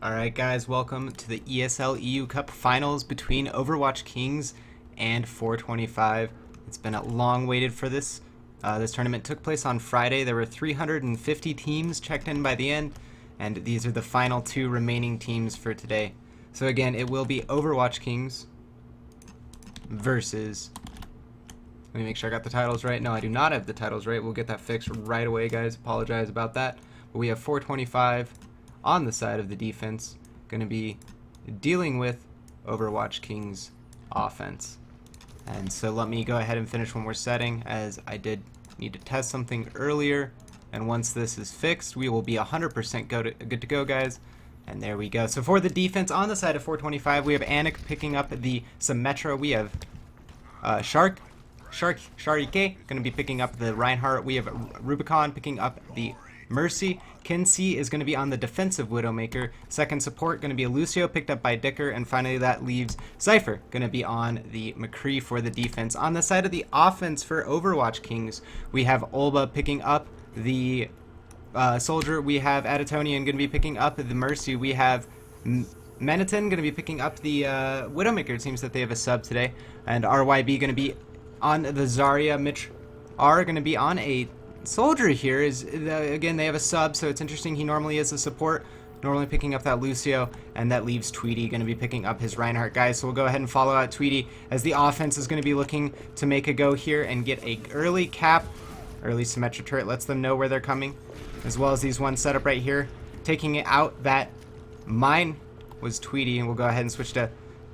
Alright guys, welcome to the ESL EU Cup Finals between OWKings and 425. It's been a long waited for this. This tournament took place on Friday. There were 350 teams checked in by the end, and these are the final two remaining teams for today. So again, it will be OWKings versus... Let me make sure I got the titles right. No, I do not have the titles right. We'll get that fixed right away, guys. Apologize about that. But we have 425 on the side of the defense, going to be dealing with OWKings offense. And so let me go ahead and finish one more setting, as I did need to test something earlier. And once this is fixed, we will be 100% good to go, guys. And there we go. So for the defense on the side of 425, we have Anik picking up the Symmetra. We have Sharike going to be picking up the Reinhardt. We have Rubicon picking up the Mercy. Kinsey is going to be on the defensive Widowmaker. Second support going to be Lucio, picked up by Dicker. And finally that leaves Cypher going to be on the McCree for the defense. On the side of the offense for OWKings, we have Olba picking up the Soldier. We have Additonian going to be picking up the Mercy. We have Meniton going to be picking up the Widowmaker. It seems that they have a sub today. And RYB going to be on the Zarya. Mitch R going to be on a Soldier here. Again, they have a sub, so it's interesting. He normally is a support, normally picking up that Lucio, and that leaves Tweedy going to be picking up his Reinhardt, guys. So we'll go ahead and follow out Tweedy, as the offense is going to be looking to make a go here and get a early symmetric turret. Lets them know where they're coming, as well as these ones set up right here. Taking it out, that mine was Tweedy, and we'll go ahead and switch to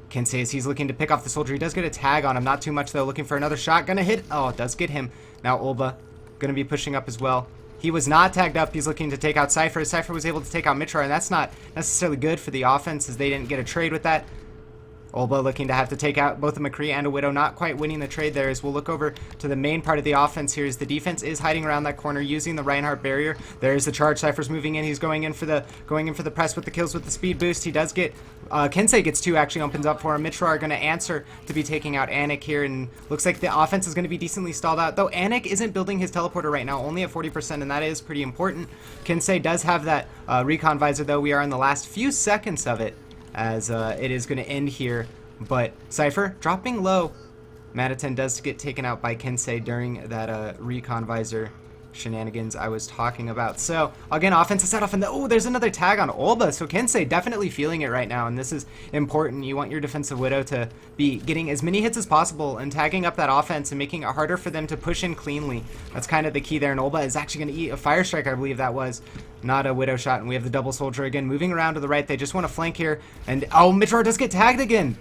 Kinsey as he's looking to pick off the Soldier. He does get a tag on him, not too much though. Looking for another shot, gonna hit. Oh, it does get him. Now Olba going to be pushing up as well. He was not tagged up. He's looking to take out Cypher. Cypher was able to take out Mitra, and that's not necessarily good for the offense, as they didn't get a trade with that. Olba looking to have to take out both a McCree and a Widow, not quite winning the trade there. As we'll look over to the main part of the offense here, as the defense is hiding around that corner using the Reinhardt barrier. There's the charge. Cypher's moving in. He's going in for the press with the kills with the speed boost. He does get Kinsey gets two, actually opens up for him. Mitra are going to answer to be taking out Anik here, and looks like the offense is going to be decently stalled out, though Anik isn't building his teleporter right now, only at 40%, and that is pretty important. Kinsey does have that recon visor, though. We are in the last few seconds of it, as it is going to end here. But Cypher dropping low. Maditon does get taken out by Kinsey during that recon visor shenanigans I was talking about. So again, offense is set off, and there's another tag on Olba. So Kinsey definitely feeling it right now, and this is important. You want your defensive Widow to be getting as many hits as possible and tagging up that offense and making it harder for them to push in cleanly. That's kind of the key there. And Olba is actually going to eat a Fire Strike, I believe that was, not a Widow shot. And we have the double Soldier again moving around to the right. They just want to flank here, and Mitra does get tagged again.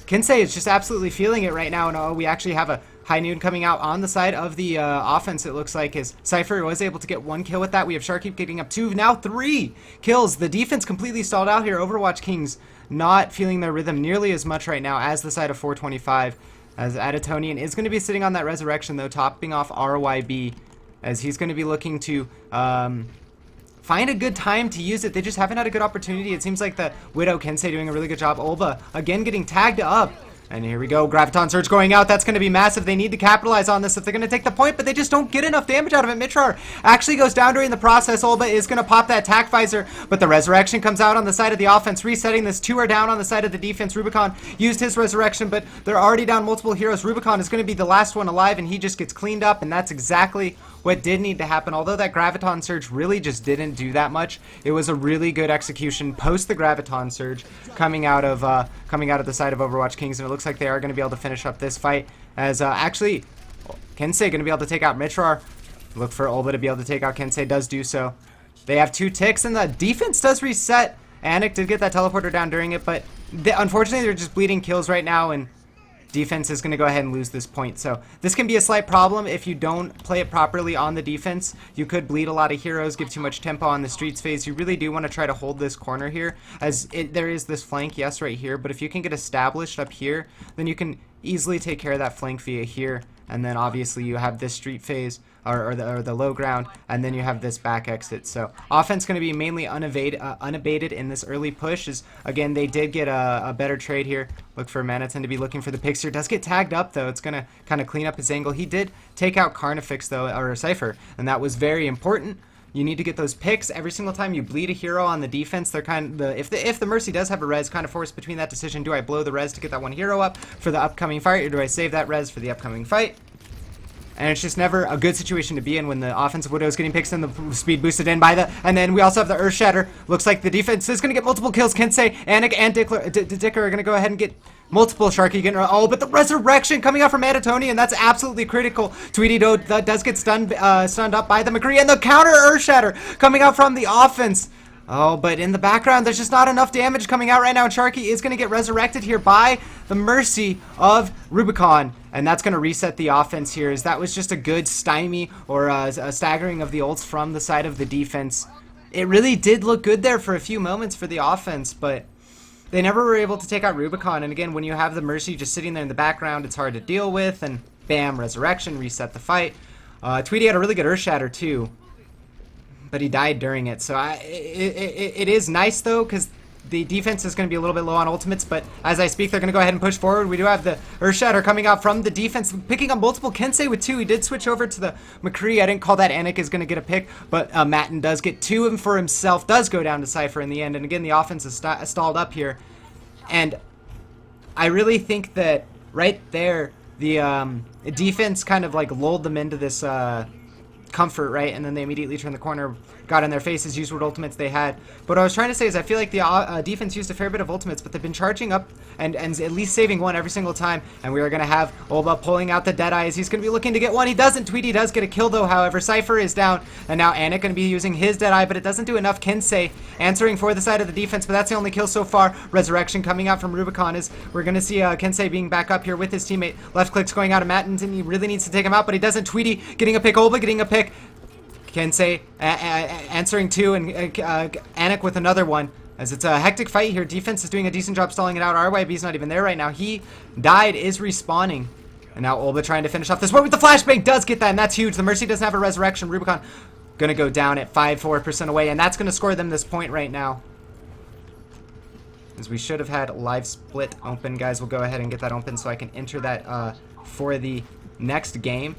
Kinsey is just absolutely feeling it right now, and we actually have a High Noon coming out on the side of the offense, it looks like, as Cypher was able to get one kill with that. We have Sharkeep getting up two, now three kills. The defense completely stalled out here. OWKings not feeling their rhythm nearly as much right now as the side of 425, as Additonian is going to be sitting on that Resurrection, though, topping off RYB, as he's going to be looking to find a good time to use it. They just haven't had a good opportunity. It seems like the Widow Kinsey doing a really good job. Olba again getting tagged up. And here we go. Graviton Surge going out. That's going to be massive. They need to capitalize on this if they're going to take the point, but they just don't get enough damage out of it. Mitrar actually goes down during the process. Olba is going to pop that attack visor, but the Resurrection comes out on the side of the offense, resetting this. Two are down on the side of the defense. Rubicon used his Resurrection, but they're already down multiple heroes. Rubicon is going to be the last one alive, and he just gets cleaned up, and that's exactly what did need to happen. Although that Graviton Surge really just didn't do that much, it was a really good execution post the Graviton Surge coming out of the side of OWKings, and it looks like they are going to be able to finish up this fight, as actually Kinsey going to be able to take out Mitrar. Look for Olba to be able to take out Kinsey, does do so. They have two ticks, and the defense does reset. Anik did get that teleporter down during it, but unfortunately they're just bleeding kills right now, and defense is going to go ahead and lose this point. So this can be a slight problem if you don't play it properly on the defense. You could bleed a lot of heroes, give too much tempo on the streets phase. You really do want to try to hold this corner here, as there is this flank, yes, right here, but if you can get established up here, then you can easily take care of that flank via here, and then obviously you have this street phase or the low ground, and then you have this back exit. So offense going to be mainly unabated in this early push, as again they did get a better trade here. Look for Manaton to be looking for the picks here. Does get tagged up though. It's going to kind of clean up his angle. He did take out Carnifex though, or Cypher, and that was very important. You need to get those picks every single time you bleed a hero on the defense. They're kind of if the Mercy does have a res, kind of forced between that decision. Do I blow the res to get that one hero up for the upcoming fight, or do I save that res for the upcoming fight? And it's just never a good situation to be in when the offensive Widow is getting picks and the speed boosted in by the... And then we also have the Earth Shatter. Looks like the defense is going to get multiple kills. Kensei, Anik, and Dicker are going to go ahead and get multiple. Sharky getting... Oh, but the Resurrection coming out from Anatoni, and that's absolutely critical. Tweety does get stunned up by the McCree, and the counter Earth Shatter coming out from the offense. Oh, but in the background, there's just not enough damage coming out right now, and Sharky is going to get resurrected here by the Mercy of Rubicon, and that's going to reset the offense here, as that was just a good stymie or a staggering of the ults from the side of the defense. It really did look good there for a few moments for the offense, but they never were able to take out Rubicon, and again, when you have the Mercy just sitting there in the background, it's hard to deal with, and bam, resurrection, reset the fight. Tweety had a really good Earth Shatter, too. But he died during it, so it is nice though, because the defense is going to be a little bit low on ultimates, but as I speak, they're going to go ahead and push forward. We do have the Earth Shatter coming out from the defense, picking up multiple. Kensei with 2. He did switch over to the McCree. I didn't call that. Anik is going to get a pick, but Matten does get 2 for himself, does go down to Cypher in the end, and again, the offense is stalled up here, and I really think that right there, the defense kind of like lulled them into this comfort, right? And then they immediately turned the corner, got in their faces, used what ultimates they had. But what I was trying to say is I feel like the defense used a fair bit of ultimates, but they've been charging up and at least saving one every single time. And we are going to have Olba pulling out the Deadeyes. He's going to be looking to get one. He doesn't. Tweety does get a kill, though. However, Cypher is down. And now Anik going to be using his Deadeye, but it doesn't do enough. Kensei answering for the side of the defense, but that's the only kill so far. Resurrection coming out from Rubicon is we're going to see Kensei being back up here with his teammate. Left clicks going out of Matten, and he really needs to take him out, but he doesn't. Tweety getting a pick. Olba getting a pick. Kensei answering 2, and Anik with another one. As it's a hectic fight here. Defense is doing a decent job stalling it out. RYB's not even there right now. He died, is respawning. And now Olba trying to finish off this one with the flashbang. Does get that, and that's huge. The Mercy doesn't have a resurrection. Rubicon going to go down at 4% away, and that's going to score them this point right now. As we should have had live split open, guys. We'll go ahead and get that open so I can enter that for the next game.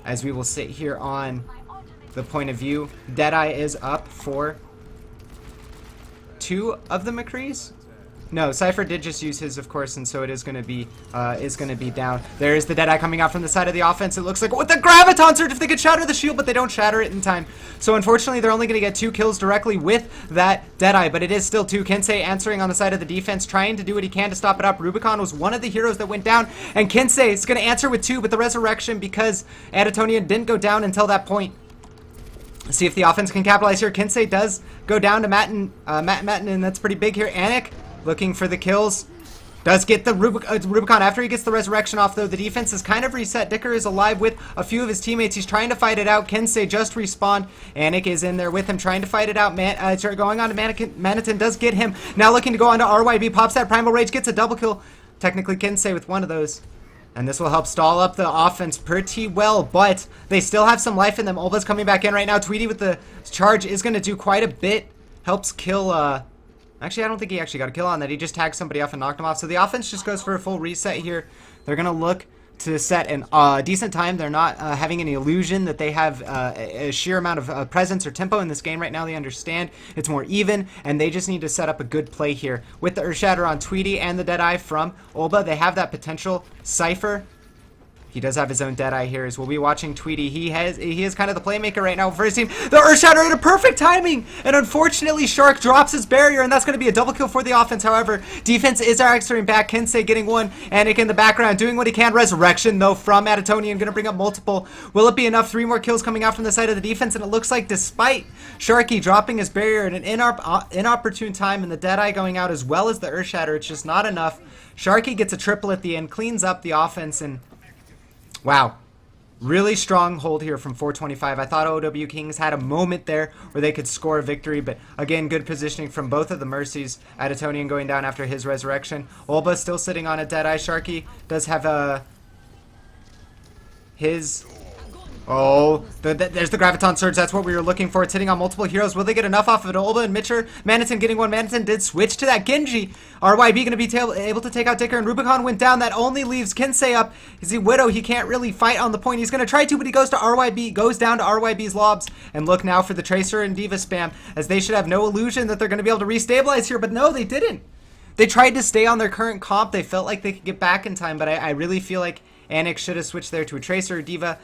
As we will sit here on the point of view. Deadeye is up for 2 of the McCrees. No, Cypher did just use his, of course, and so it is going to be down. There is the Deadeye coming out from the side of the offense. It looks like with the Graviton Surge, if they could shatter the shield, but they don't shatter it in time. So unfortunately, they're only going to get 2 kills directly with that Deadeye, but it is still 2. Kensei answering on the side of the defense, trying to do what he can to stop it up. Rubicon was one of the heroes that went down, and Kensei is going to answer with 2, but the resurrection, because Anatonian didn't go down until that point. See if the offense can capitalize here. Kensei does go down to Matten, and that's pretty big here. Anik looking for the kills. Does get the Rubicon after he gets the resurrection off, though. The defense is kind of reset. Dicker is alive with a few of his teammates. He's trying to fight it out. Kensei just respawned. Anik is in there with him, trying to fight it out. Going on to Maniton does get him. Now looking to go on to RYB. Pops that Primal Rage, gets a double kill. Technically Kensei with one of those. And this will help stall up the offense pretty well, but they still have some life in them. Olba's coming back in right now. Tweety with the charge is going to do quite a bit. Helps kill, actually, I don't think he actually got a kill on that. He just tagged somebody off and knocked him off. So the offense just goes for a full reset here. They're going to look to set a decent time. They're not having any illusion that they have a sheer amount of presence or tempo in this game right now. They understand it's more even, and they just need to set up a good play here. With the Earth Shatter on Tweety and the Deadeye from Olba, they have that potential. Cypher, he does have his own Deadeye here, as we'll be watching Tweety. He is kind of the playmaker right now for his team. The Earth Shatter at a perfect timing, and unfortunately Shark drops his barrier, and that's going to be a double kill for the offense. However, defense is answering back. Kensei getting one, Anik in the background doing what he can. Resurrection though from Adatonian, going to bring up multiple. Will it be enough? 3 more kills coming out from the side of the defense, and it looks like despite Sharky dropping his barrier at an inopportune time, and the Deadeye going out as well as the Earth Shatter, it's just not enough. Sharky gets a triple at the end, cleans up the offense, and wow, really strong hold here from 425. I thought OWKings had a moment there where they could score a victory, but again, good positioning from both of the Mercies. Adatonian going down after his resurrection. Olba still sitting on a Deadeye. Sharky does have his Oh, there's the Graviton Surge. That's what we were looking for. It's hitting on multiple heroes. Will they get enough off of it? Olba and Mitcher. Maniton getting one. Maniton did switch to that Genji. RYB going to be able to take out Dicker, and Rubicon went down. That only leaves Kinsei up. Is he Widow? He can't really fight on the point. He's going to try to, but he goes to RYB, goes down to RYB's lobs. And look now for the Tracer and Diva spam, as they should have no illusion that they're going to be able to restabilize here, but no, they didn't. They tried to stay on their current comp. They felt like they could get back in time, but I really feel like Anik should have switched there to a Tracer or Diva.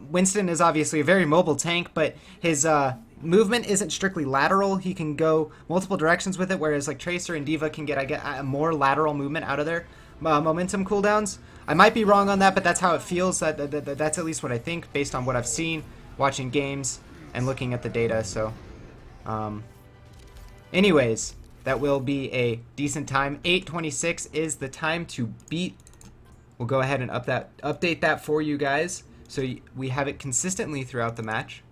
Winston is obviously a very mobile tank, but his movement isn't strictly lateral. He can go multiple directions with it, whereas like Tracer and Diva can get a more lateral movement out of their momentum cooldowns. I might be wrong on that, but that's how it feels. That's at least what I think based on what I've seen, watching games, and looking at the data. So, anyways, that will be a decent time. 8:26 is the time to beat. We'll go ahead and update that for you guys, so we have it consistently throughout the match,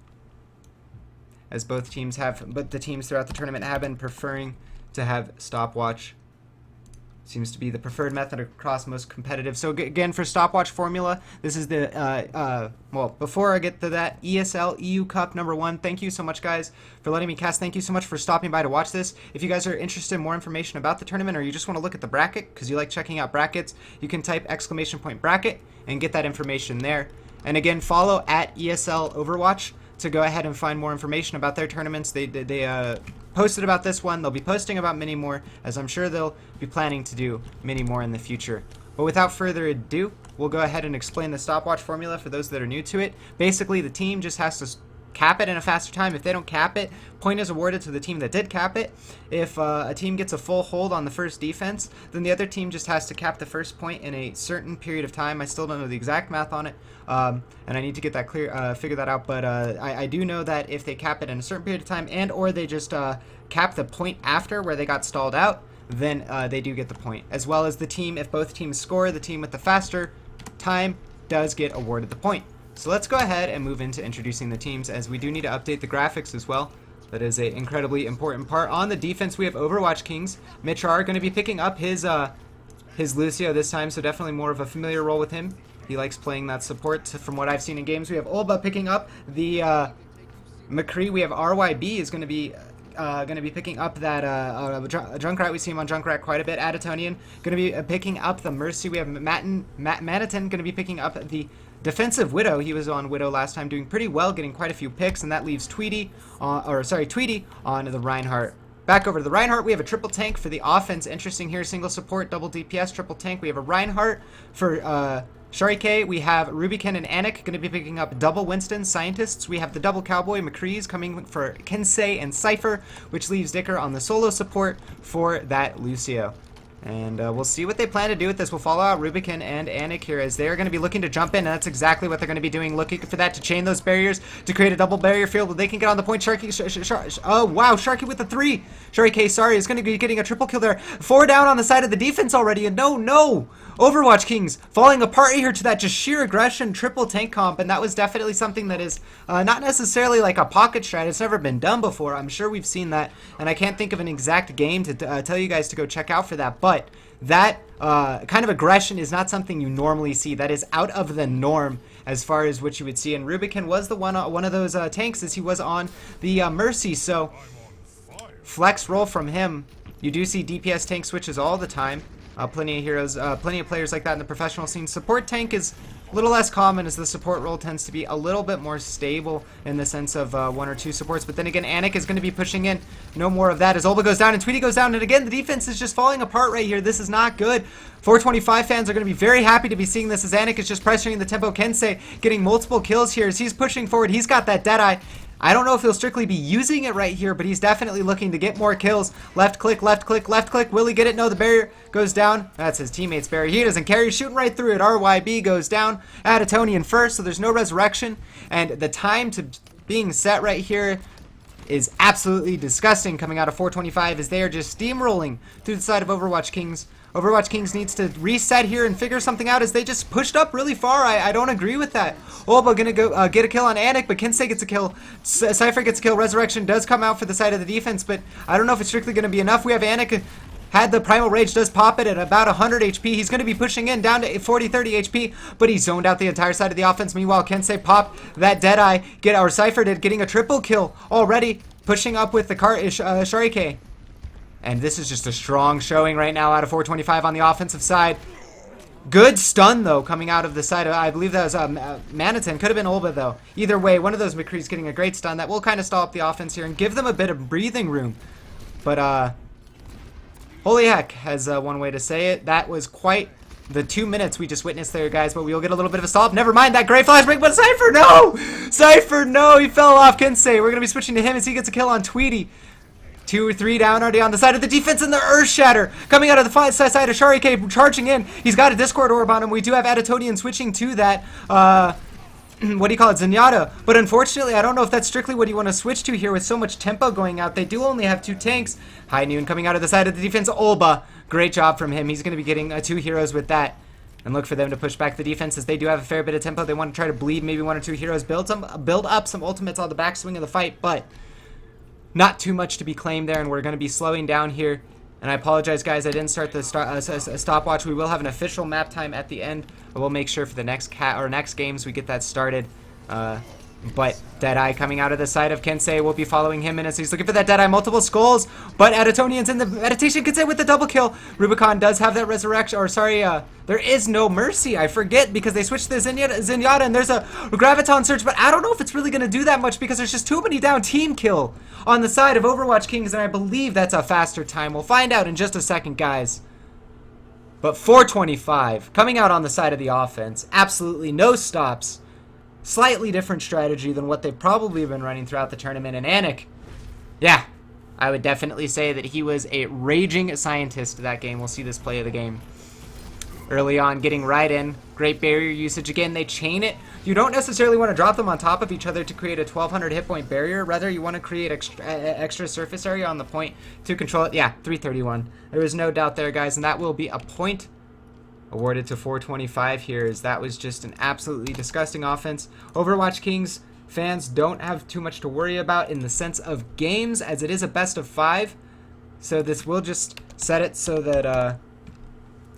as both teams have, but the teams throughout the tournament have been preferring to have stopwatch. Seems to be the preferred method across most competitive. So again, for stopwatch formula, this is the, well, before I get to that, ESL EU Cup #1. Thank you so much, guys, for letting me cast. Thank you so much for stopping by to watch this. If you guys are interested in more information about the tournament, or you just want to look at the bracket, because you like checking out brackets, you can type !bracket and get that information there. And again, follow at ESL Overwatch to go ahead and find more information about their tournaments. They posted about this one. They'll be posting about many more, as I'm sure they'll be planning to do many more in the future. But without further ado, we'll go ahead and explain the stopwatch formula for those that are new to it. Basically, the team just has to cap it in a faster time. If they don't cap it, point is awarded to the team that did cap it. If a team gets a full hold on the first defense, then the other team just has to cap the first point in a certain period of time. I still don't know the exact math on it, and I need to get that clear, figure that out, but I do know that if they cap it in a certain period of time, and or they just cap the point after where they got stalled out, then they do get the point. As well as the team, if both teams score, the team with the faster time does get awarded the point. So let's go ahead and move into introducing the teams, as we do need to update the graphics as well. That is an incredibly important part. On the defense, we have OWKings. Mitch are going to be picking up his Lucio this time, so definitely more of a familiar role with him. He likes playing that support from what I've seen in games. We have Olba picking up the McCree. We have RYB is going to be picking up that Junkrat. We see him on Junkrat quite a bit. Additonian going to be picking up the Mercy. We have Maniton going to be picking up the defensive Widow. He was on Widow last time, doing pretty well, getting quite a few picks, and that leaves Tweety on the Reinhardt. Back over to the Reinhardt, we have a triple tank for the offense. Interesting here, single support, double DPS, triple tank. We have a Reinhardt for Sharike. We have Rubicon and Anik going to be picking up double Winston. Scientists, we have the double Cowboy. McCree's coming for Kinsei and Cypher, which leaves Dicker on the solo support for that Lucio. And we'll see what they plan to do with this. We'll follow out Rubicon and Anik here, as they're going to be looking to jump in, and that's exactly what they're going to be doing, looking for that to chain those barriers, to create a double barrier field where they can get on the point. Sharky, oh wow, Sharky with the 3. Sharky, sorry, is going to be getting a triple kill there. 4 down on the side of the defense already, and no! Overwatch falling apart here to that just sheer aggression triple tank comp, and that was definitely something that is not necessarily like a pocket strat. It's never been done before. I'm sure we've seen that, and I can't think of an exact game to tell you guys to go check out for that, but that kind of aggression is not something you normally see. That is out of the norm as far as what you would see, and Rubicon was the one of those tanks, as he was on the Mercy, so flex roll from him. You do see DPS tank switches all the time. Plenty of heroes, plenty of players like that in the professional scene. Support tank is a little less common, as the support role tends to be a little bit more stable in the sense of 1 or 2 supports. But then again, Anik is going to be pushing in. No more of that as Olba goes down and Tweety goes down. And again, the defense is just falling apart right here. This is not good. 425 fans are going to be very happy to be seeing this, as Anik is just pressuring the tempo. Kensei getting multiple kills here as he's pushing forward. He's got that Deadeye. I don't know if he'll strictly be using it right here, but he's definitely looking to get more kills. Left click, left click, left click. Will he get it? No, the barrier goes down. That's his teammate's barrier. He doesn't care. He's shooting right through it. RYB goes down. Additonian first, so there's no resurrection. And the time to being set right here is absolutely disgusting, coming out of 425, as they are just steamrolling through the side of OWKings. OWKings needs to reset here and figure something out, as they just pushed up really far. I don't agree with that. Olba gonna go get a kill on Anik, but Kinsei gets a kill. Cypher gets a kill. Resurrection does come out for the side of the defense, but I don't know if it's strictly gonna be enough. We have Anik had the Primal Rage, does pop it at about 100 HP. He's going to be pushing in down to 40, 30 HP, but he zoned out the entire side of the offense. Meanwhile, Kensei popped that Deadeye, or Cypher did, getting a triple kill already, pushing up with the Sharike. And this is just a strong showing right now out of 425 on the offensive side. Good stun, though, coming out of the side of, I believe that was Manitin. Could have been Olba, though. Either way, one of those McCree's getting a great stun. That will kind of stall up the offense here and give them a bit of breathing room. But, holy heck, has one way to say it. That was quite the 2 minutes we just witnessed there, guys. But we'll get a little bit of a stall up. Never mind that great flashbang, but Cypher, no! Cypher, no! He fell off Kensei. We're going to be switching to him as he gets a kill on Tweety. 2 or 3 down already on the side of the defense, and the Earth Shatter coming out of the side of Sharike, charging in. He's got a Discord Orb on him. We do have Adatonian switching to that, what do you call it, Zenyatta. But unfortunately, I don't know if that's strictly what you want to switch to here with so much tempo going out. They do only have 2 tanks. High Noon coming out of the side of the defense. Olba, great job from him. He's going to be getting 2 heroes with that. And look for them to push back the defense as they do have a fair bit of tempo. They want to try to bleed maybe 1 or 2 heroes, build up some ultimates on the backswing of the fight, but not too much to be claimed there, and we're going to be slowing down here. And I apologize, guys, I didn't start the stopwatch. We will have an official map time at the end. I will make sure for the next games we get that started. But Deadeye coming out of the side of Kensei will be following him in as he's looking for that Deadeye. Multiple skulls, but Adatonian's in the meditation. Kensei with the double kill. Rubicon does have that resurrection, or sorry, there is no mercy. I forget because they switched to Zenyatta and there's a Graviton Surge, but I don't know if it's really going to do that much because there's just too many down. Team kill on the side of OWKings, and I believe that's a faster time. We'll find out in just a second, guys. But 425 coming out on the side of the offense. Absolutely no stops. Slightly different strategy than what they've probably been running throughout the tournament. And Anik, yeah, I would definitely say that he was a raging scientist that game. We'll see this play of the game. Early on, getting right in. Great barrier usage. Again, they chain it. You don't necessarily want to drop them on top of each other to create a 1200 hit point barrier. Rather, you want to create extra surface area on the point to control it. Yeah, 331. There was no doubt there, guys. And that will be a point awarded to 425 here, as that was just an absolutely disgusting offense. OWKings fans don't have too much to worry about in the sense of games, as it is a best of 5. So this will just set it so that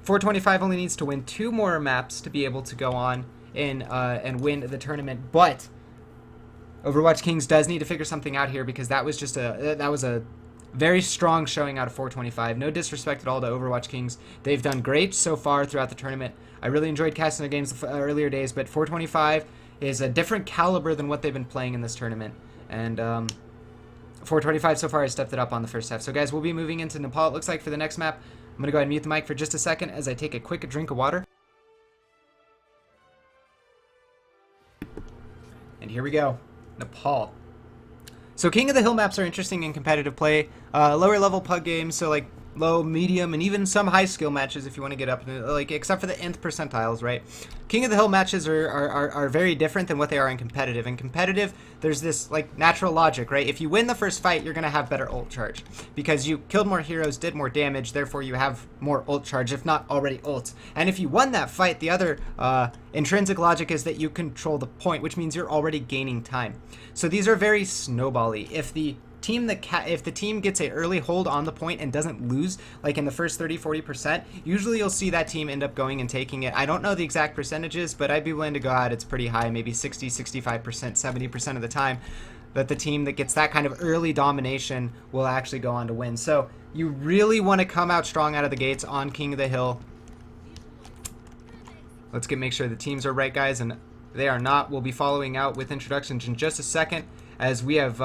425 only needs to win 2 more maps to be able to go on and win the tournament. But OWKings does need to figure something out here, because that was just a very strong showing out of 425. No disrespect at all to OWKings. They've done great so far throughout the tournament. I really enjoyed casting their games earlier days, but 425 is a different caliber than what they've been playing in this tournament. And 425 so far has stepped it up on the first half. So guys, we'll be moving into Nepal, it looks like, for the next map. I'm going to go ahead and mute the mic for just a second as I take a quick drink of water. And here we go. Nepal. So King of the Hill maps are interesting in competitive play. Lower level pug games, so like low, medium, and even some high skill matches if you want to get up, like except for the nth percentiles, right? King of the Hill matches are very different than what they are in competitive. In competitive, there's this like natural logic, right? If you win the first fight, you're gonna have better ult charge because you killed more heroes, did more damage, therefore you have more ult charge, if not already ults. And if you won that fight, the other intrinsic logic is that you control the point, which means you're already gaining time. So these are very snowbally. If the team gets an early hold on the point and doesn't lose, like in the first 30-40%, usually you'll see that team end up going and taking it. I don't know the exact percentages, but I'd be willing to go out it's pretty high, maybe 60-65%, 70% of the time, that the team that gets that kind of early domination will actually go on to win. So you really want to come out strong out of the gates on King of the Hill. Let's make sure the teams are right, guys, and they are not. We'll be following out with introductions in just a second, as we have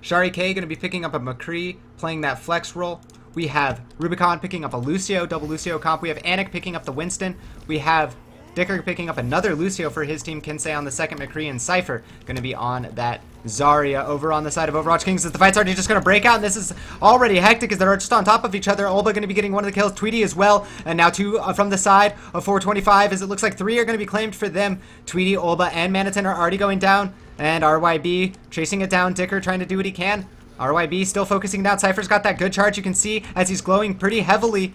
Sharike going to be picking up a McCree, playing that flex role. We have Rubicon picking up a Lucio, double Lucio comp. We have Anik picking up the Winston. We have Dicker picking up another Lucio for his team. Kensei on the second McCree, and Cypher going to be on that Zarya. Over on the side of OWKings, as the fight's already just going to break out, and this is already hectic as they're just on top of each other. Olba going to be getting one of the kills, Tweety as well, and now 2 from the side of 425, as it looks like 3 are going to be claimed for them. Tweety, Olba, and Manitin are already going down, and RYB chasing it down. Dicker trying to do what he can. RYB still focusing down. Cypher's got that good charge, you can see, as he's glowing pretty heavily.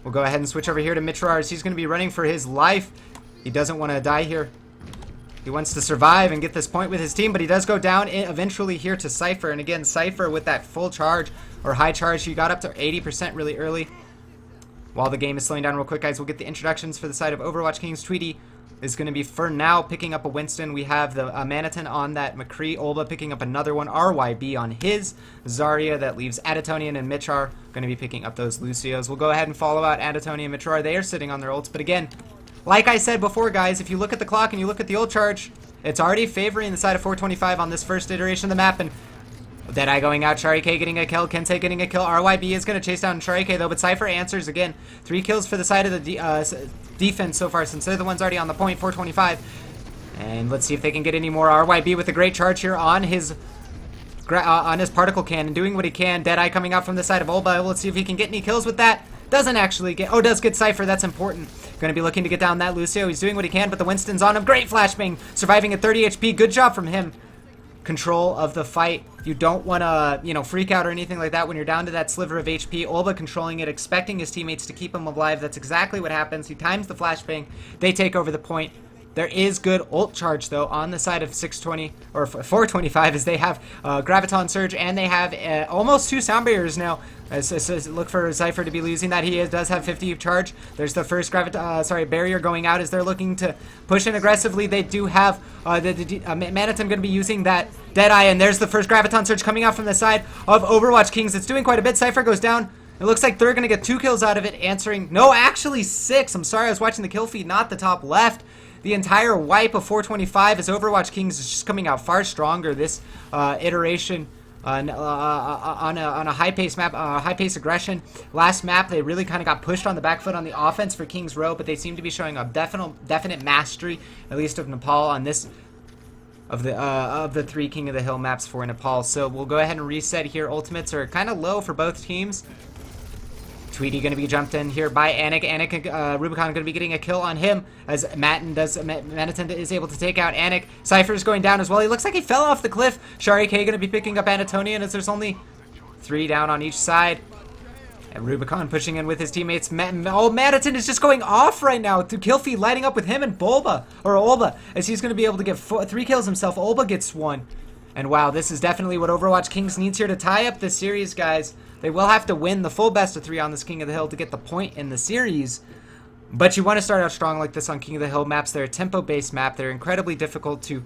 We'll go ahead and switch over here to Mitrar, as he's going to be running for his life. He doesn't want to die here. He wants to survive and get this point with his team, but he does go down eventually here to Cypher. And again, Cypher with that full charge or high charge, he got up to 80% really early. While the game is slowing down real quick, guys, we'll get the introductions for the side of Overwatch Kings. Tweety is going to be, for now, picking up a Winston. We have the Maniton on that McCree. Olba picking up another one. RYB on his Zarya. That leaves Additonian and Mitchar going to be picking up those Lucios. We'll go ahead and follow out Additonian and Mitchar. They are sitting on their ults. But again, like I said before, guys, if you look at the clock and you look at the ult charge, it's already favoring the side of 425 on this first iteration of the map. And Deadeye going out, Shari K getting a kill, Kensei getting a kill. RYB is going to chase down Shari K though, but Cypher answers again. 3 kills for the side of the defense so far, since they're the ones already on the point, 425. And let's see if they can get any more. RYB with a great charge here on his particle cannon, doing what he can. Deadeye coming out from the side of Olba. Let's see if he can get any kills with that. Doesn't actually get, does get Cypher, that's important. Going to be looking to get down that Lucio. He's doing what he can, but the Winston's on him. Great flashbang, surviving at 30 HP. Good job from him. Control of the fight. You don't want to, freak out or anything like that when you're down to that sliver of HP. Olba controlling it, expecting his teammates to keep him alive. That's exactly what happens. He times the flashbang. They take over the point. There is good ult charge, though, on the side of 620, or 425, as they have Graviton Surge, and they have almost 2 sound barriers now. Look for Cypher to be losing that. He does have 50 charge. There's the first barrier going out as they're looking to push in aggressively. They do have Maniton going to be using that Deadeye, and there's the first Graviton Surge coming out from the side of Overwatch Kings. It's doing quite a bit. Cypher goes down. It looks like they're going to get 2 kills out of it, answering... No, actually 6. I'm sorry, I was watching the kill feed, not the top left. The entire wipe of 425 as Overwatch Kings is just coming out far stronger this iteration on a high-pace map, high-pace aggression. Last map, they really kind of got pushed on the back foot on the offense for Kings Row, but they seem to be showing a definite mastery, at least of Nepal, on this of the 3 King of the Hill maps for Nepal. So we'll go ahead and reset here. Ultimates are kind of low for both teams. Tweety going to be jumped in here by Anik. Rubicon going to be getting a kill on him as Maniton is able to take out Anik. Cypher's going down as well. He looks like he fell off the cliff. Shari K going to be picking up Anatonian as there's only 3 down on each side. And Rubicon pushing in with his teammates. Maniton is just going off right now. Kill feed lighting up with him and Olba, as he's going to be able to get 3 kills himself. Olba gets 1. And wow, this is definitely what Overwatch Kings needs here to tie up this series, guys. They will have to win the full best of 3 on this King of the Hill to get the point in the series. But you want to start out strong like this on King of the Hill maps. They're a tempo-based map. They're incredibly difficult to...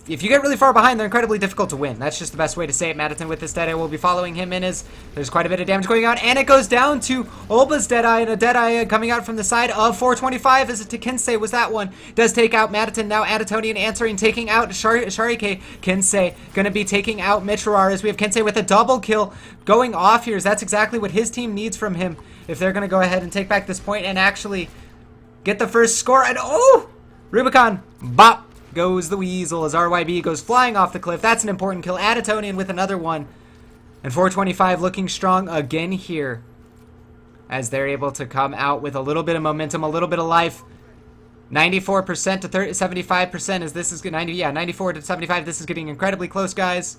if you get really far behind, they're incredibly difficult to win. That's just the best way to say it. Maniton with this Deadeye will be following him in as there's quite a bit of damage going on. And it goes down to Olba's Deadeye, and a Deadeye coming out from the side of 425 as to Kensei was that one. Does take out Maniton. Now Additonian answering, taking out Shari K. Kensei going to be taking out Mitchar as we have Kensei with a double kill going off here. That's exactly what his team needs from him if they're going to go ahead and take back this point and actually get the first score. And Rubicon, bop. Goes the Weasel as RYB goes flying off the cliff. That's an important kill. Additonian with another one. And 425 looking strong again here as they're able to come out with a little bit of momentum, a little bit of life. 94% to 75% as this is 94 to 75. This is getting incredibly close, guys.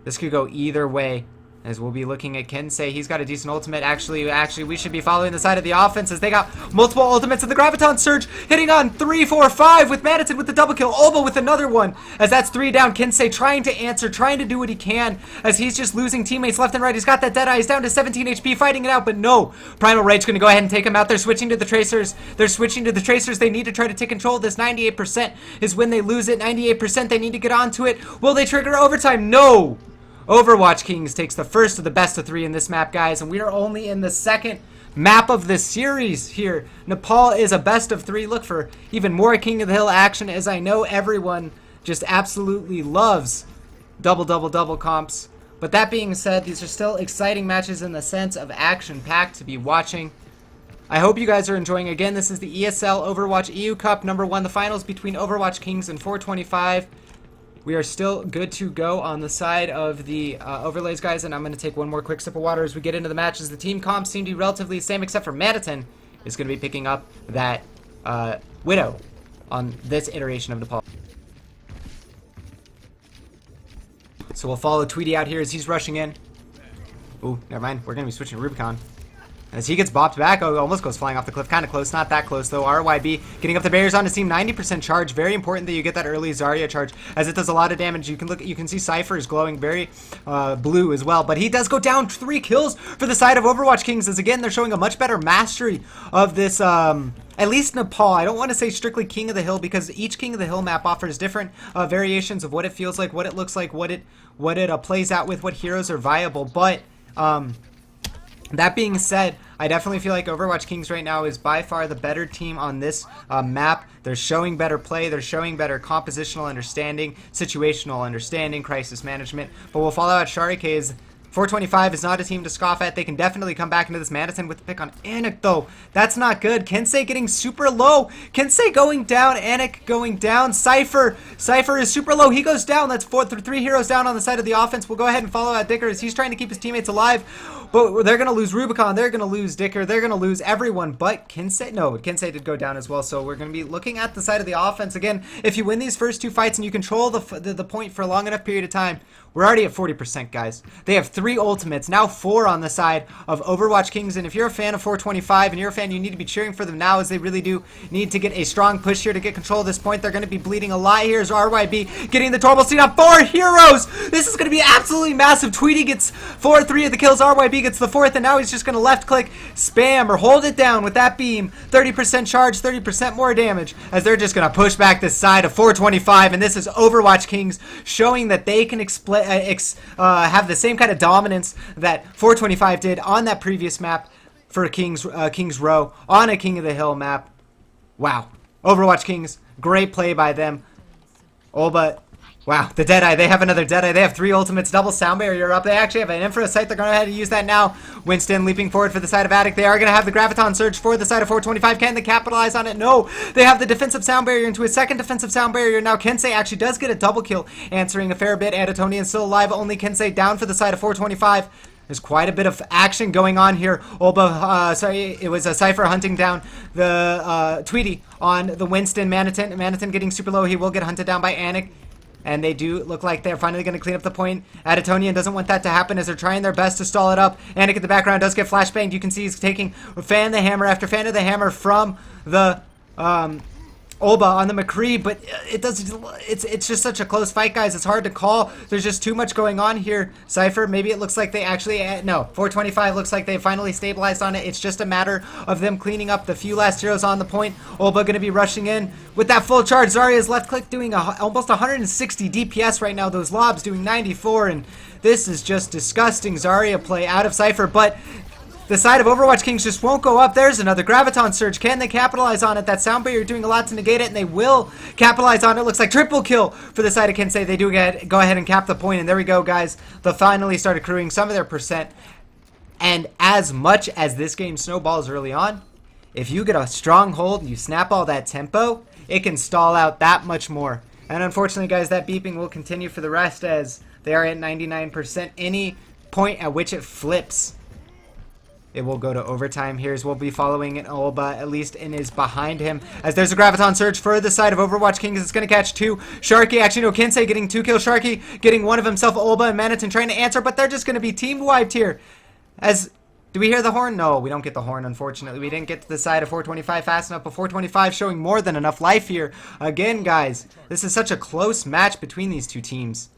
This could go either way. As we'll be looking at Kensei. He's got a decent ultimate. Actually, we should be following the side of the offense as they got multiple ultimates. And the Graviton Surge hitting on 3, 4, 5 with Maniton with the double kill. Olba with another one as that's 3 down. Kensei trying to answer, trying to do what he can as he's just losing teammates left and right. He's got that Deadeye. He's down to 17 HP fighting it out, but no. Primal Rage going to go ahead and take him out. They're switching to the Tracers. They need to try to take control of this. 98% is when they lose it. 98% they need to get onto it. Will they trigger overtime? No. Overwatch Kings takes the first of the best of 3 in this map, guys, and we are only in the second map of the series here. Nepal is a best of 3. Look for even more King of the Hill action, as I know everyone just absolutely loves double comps. But that being said, these are still exciting matches in the sense of action-packed to be watching. I hope you guys are enjoying. Again, this is the ESL Overwatch EU Cup #1, the finals between Overwatch Kings and 425. We are still good to go on the side of the overlays, guys, and I'm going to take one more quick sip of water as we get into the matches. The team comps seem to be relatively the same, except for Maniton is going to be picking up that Widow on this iteration of Nepal. So we'll follow Tweety out here as he's rushing in. Ooh, never mind. We're going to be switching to Rubicon. As he gets bopped back, oh, almost goes flying off the cliff. Kind of close, not that close though. RYB getting up the barriers on his team, 90% charge. Very important that you get that early Zarya charge, as it does a lot of damage. You can see Cypher is glowing very blue as well, but he does go down. 3 kills for the side of Overwatch Kings, as again they're showing a much better mastery of this. At least Nepal. I don't want to say strictly King of the Hill, because each King of the Hill map offers different variations of what it feels like, what it looks like, what it plays out with, what heroes are viable. But that being said, I definitely feel like Overwatch Kings right now is by far the better team on this map. They're showing better play. They're showing better compositional understanding, situational understanding, crisis management. But we'll follow out Sharike's. 425 is not a team to scoff at. They can definitely come back into this. Madison with the pick on Anik, though. That's not good. Kensei getting super low. Kensei going down. Anik going down. Cypher is super low. He goes down. That's 3 heroes down on the side of the offense. We'll go ahead and follow out Dicker as he's trying to keep his teammates alive. But they're going to lose Rubicon. They're going to lose Dicker. They're going to lose everyone but Kensei. No, Kensei did go down as well. So we're going to be looking at the side of the offense. Again, if you win these first 2 fights and you control the point for a long enough period of time, we're already at 40%, guys. They have 3 ultimates, now 4 on the side of Overwatch Kings. And if you're a fan of 425 and you're a fan, you need to be cheering for them now, as they really do need to get a strong push here to get control of this point. They're going to be bleeding a lot. Here's RYB getting the Torval Steam on 4 heroes. This is going to be absolutely massive. Tweety gets 3 of the kills. RYB gets the 4th, and now he's just going to left click, spam, or hold it down with that beam. 30% charge, 30% more damage, as they're just going to push back this side of 425. And this is Overwatch Kings showing that they can have the same kind of dominance that 425 did on that previous map for Kings Row on a King of the Hill map. Wow. Overwatch Kings, great play by them. But wow, the Deadeye, they have another Deadeye. They have 3 ultimates, double sound barrier up. They actually have an Infra Sight. They're going to have to use that now. Winston leaping forward for the side of Attic. They are going to have the Graviton Surge for the side of 425. Can they capitalize on it? No. They have the defensive sound barrier into a second defensive sound barrier. Now Kensei actually does get a double kill, answering a fair bit. Anatonian still alive. Only Kensei down for the side of 425. There's quite a bit of action going on here. It was a Cypher hunting down the Tweety on the Winston. Maniton getting super low. He will get hunted down by Anik. And they do look like they're finally going to clean up the point. Adatonian doesn't want that to happen, as they're trying their best to stall it up. Anik in the background does get flashbanged. You can see he's taking fan the hammer after fan of the hammer from the Olba on the McCree, but it's just such a close fight, guys. It's hard to call. There's just too much going on here. Cypher, maybe it looks like they actually, no, 425 looks like they finally stabilized on it. It's just a matter of them cleaning up the few last heroes on the point. Olba going to be rushing in with that full charge. Zarya's left click doing almost 160 DPS right now. Those lobs doing 94, and this is just disgusting Zarya play out of Cypher, but the side of Overwatch Kings just won't go up. There's another Graviton Surge. Can they capitalize on it? That sound barrier doing a lot to negate it, and they will capitalize on it. Looks like triple kill for the side of Kensei. They do go ahead and cap the point, and there we go, guys. They finally start accruing some of their percent. And as much as this game snowballs early on, if you get a strong hold, you snap all that tempo, it can stall out that much more. And unfortunately, guys, that beeping will continue for the rest, as they are at 99%. Any point at which it flips, it will go to overtime. Here's we'll be following an Olba, at least in is behind him, as there's a Graviton Surge for the side of Overwatch Kings. It's going to catch 2. Sharky, actually no, Kensei getting 2 kills. Sharky getting 1 of himself. Olba and Maniton trying to answer, but they're just going to be team wiped here. As do we hear the horn? No, we don't get the horn, unfortunately. We didn't get to the side of 425 fast enough, but 425 showing more than enough life here. Again, guys, this is such a close match between these two teams.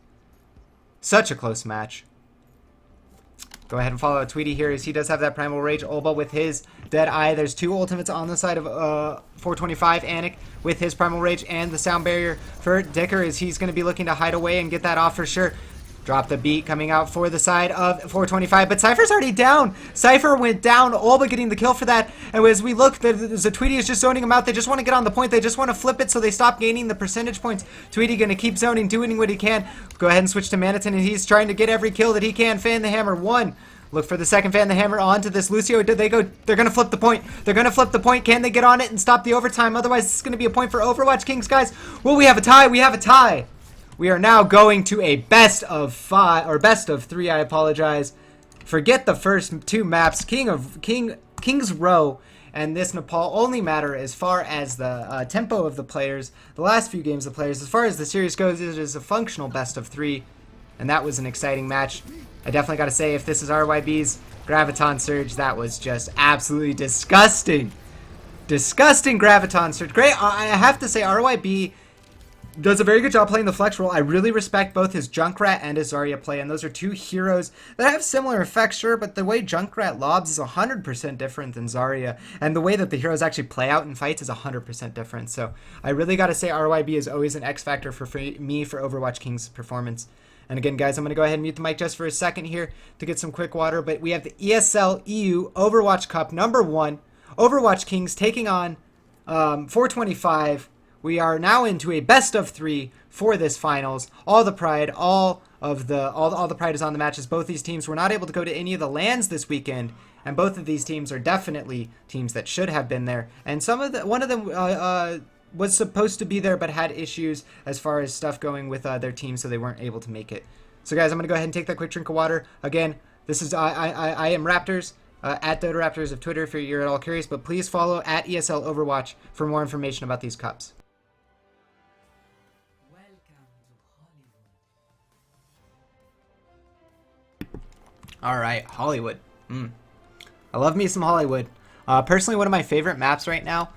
Such a close match. Go ahead and follow out Tweety here, as he does have that Primal Rage. Olba with his Deadeye. There's 2 ultimates on the side of 425. Anik with his Primal Rage and the Sound Barrier for Dicker, as he's going to be looking to hide away and get that off for sure. Drop the beat coming out for the side of 425, but Cypher's already down. Cypher went down. Olba getting the kill for that. And as we look, the Tweety is just zoning him out. They just want to get on the point. They just want to flip it so they stop gaining the percentage points. Tweety going to keep zoning, doing what he can. Go ahead and switch to Maniton, and he's trying to get every kill that he can. Fan the hammer. 1. Look for the second fan the hammer onto this Lucio. Did they go? They're going to flip the point. They're going to flip the point. Can they get on it and stop the overtime? Otherwise, this is going to be a point for Overwatch Kings, guys. Will we have a tie? We have a tie. We are now going to a best of 5 or best of 3. I apologize. Forget the first 2 maps. Kings Row and this Nepal only matter as far as the tempo of the players. The last few games of the players, as far as the series goes, it is a functional best of 3. and that was an exciting match. I definitely got to say, if this is RYB's Graviton Surge, that was just absolutely disgusting. Disgusting Graviton Surge. Great. I have to say, RYB does a very good job playing the flex role. I really respect both his Junkrat and his Zarya play, and those are two heroes that have similar effects, sure, but the way Junkrat lobs is 100% different than Zarya, and the way that the heroes actually play out in fights is 100% different. So I really got to say RYB is always an X factor for me for Overwatch Kings performance. And again, guys, I'm going to go ahead and mute the mic just for a second here to get some quick water, but we have the ESL EU Overwatch Cup #1, Overwatch Kings taking on 425. We are now into a best of 3 for this finals. All the pride, all the pride is on the matches. Both these teams were not able to go to any of the LANs this weekend, and both of these teams are definitely teams that should have been there. And one of them was supposed to be there but had issues as far as stuff going with their team, so they weren't able to make it. So guys, I'm gonna go ahead and take that quick drink of water. Again, this is I am RaptorZ. At RaptorZ of Twitter if you're at all curious, but please follow at ESL Overwatch for more information about these cups. All right, Hollywood. I love me some Hollywood. Personally, one of my favorite maps right now.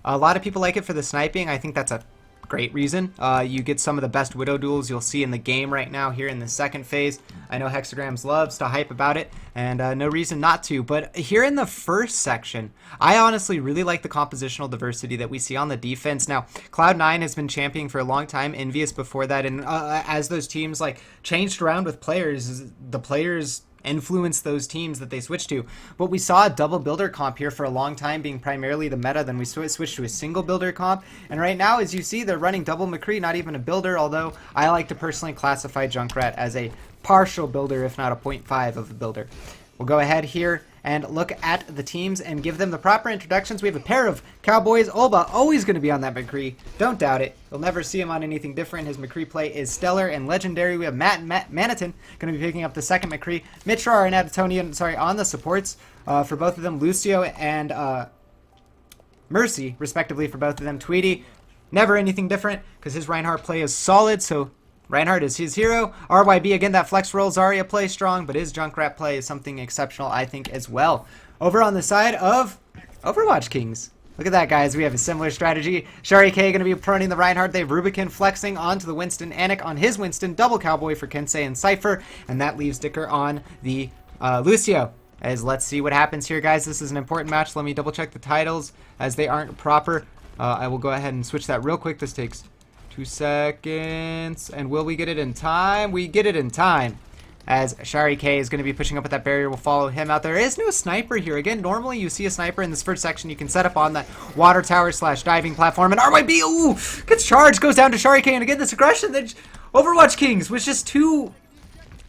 A lot of people like it for the sniping. I think that's a great reason. You get some of the best Widow duels you'll see in the game right now here in the second phase. I know Hexagrams loves to hype about it, and no reason not to. But here in the first section, I honestly really like the compositional diversity that we see on the defense. Now, Cloud9 has been championing for a long time, Envious before that, and as those teams like changed around with players, the players influence those teams that they switch to. But we saw a double builder comp here for a long time being primarily the meta. Then we switched to a single builder comp, and right now, as you see, they're running double McCree, not even a builder, although I like to personally classify Junkrat as a partial builder, if not a 0.5 of a builder. We'll go ahead here and look at the teams and give them the proper introductions. We have a pair of Cowboys. Olba, always going to be on that McCree. Don't doubt it. You'll never see him on anything different. His McCree play is stellar and legendary. We have Matt Maniton going to be picking up the second McCree. Mitrar and Adatonian, on the supports for both of them. Lucio and Mercy, respectively, for both of them. Tweety, never anything different because his Reinhardt play is solid, so Reinhardt is his hero. RYB, again, that flex roll. Zarya play strong, but his Junkrat play is something exceptional, I think, as well. Over on the side of Overwatch Kings. Look at that, guys. We have a similar strategy. Shari K going to be running the Reinhardt. They have Rubicon flexing onto the Winston. Anik on his Winston. Double Cowboy for Kensei and Cypher. And that leaves Dicker on the Lucio. As let's see what happens here, guys. This is an important match. Let me double check the titles as they aren't proper. I will go ahead and switch that real quick. This takes 2 seconds. And will we get it in time? We get it in time. As Shari K is going to be pushing up with that barrier. We'll follow him out. There is no sniper here. Again, normally you see a sniper in this first section. You can set up on that water tower / diving platform. And RYB, ooh, gets charged. Goes down to Shari K. And again, this aggression that Overwatch Kings was just too...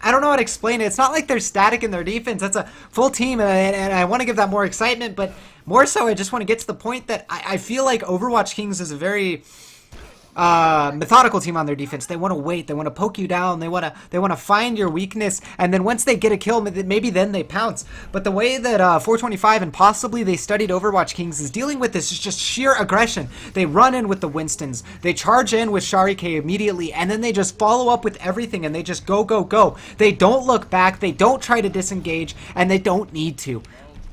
I don't know how to explain it. It's not like they're static in their defense. That's a full team, and I want to give that more excitement. But more so, I just want to get to the point that I feel like Overwatch Kings is a very... methodical team on their defense. They want to wait. They want to poke you down. They want to find your weakness, and then once they get a kill, maybe then they pounce. But the way that 425 and possibly they studied Overwatch Kings is dealing with this is just sheer aggression. They run in with the Winstons. They charge in with Shari K immediately, and then they just follow up with everything, and they just go, go, go. They don't look back. They don't try to disengage, and they don't need to.